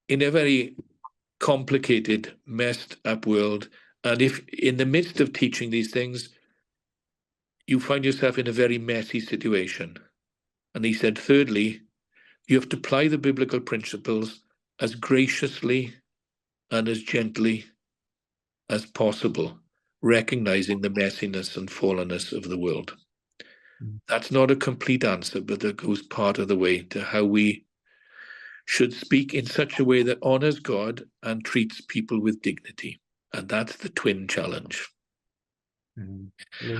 in a very complicated, messed up world. And if in the midst of teaching these things, you find yourself in a very messy situation. And he said, thirdly, you have to apply the biblical principles as graciously and as gently as possible, recognizing the messiness and fallenness of the world. That's not a complete answer, but that goes part of the way to how we should speak in such a way that honors God and treats people with dignity. And that's the twin challenge.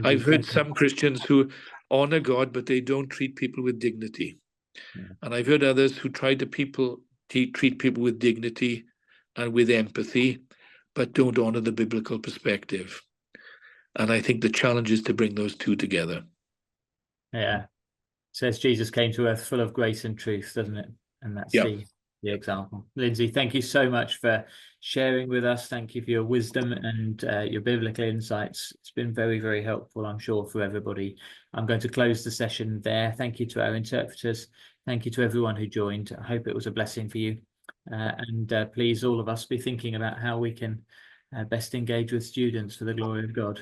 I've heard some Christians who honor God, but they don't treat people with dignity. And I've heard others who try to treat people with dignity and with empathy, but don't honor the biblical perspective. And I think the challenge is to bring those two together. Yeah. Says Jesus came to earth full of grace and truth, doesn't it? And that's the example. Lindsay, thank you so much for sharing with us. Thank you for your wisdom and your biblical insights. It's been very, very helpful, I'm sure, for everybody. I'm going to close the session there. Thank you to our interpreters. Thank you to everyone who joined. I hope it was a blessing for you. And please, all of us, be thinking about how we can best engage with students for the glory of God.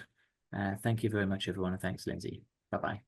Thank you very much, everyone, and thanks, Lindsay. Bye-bye.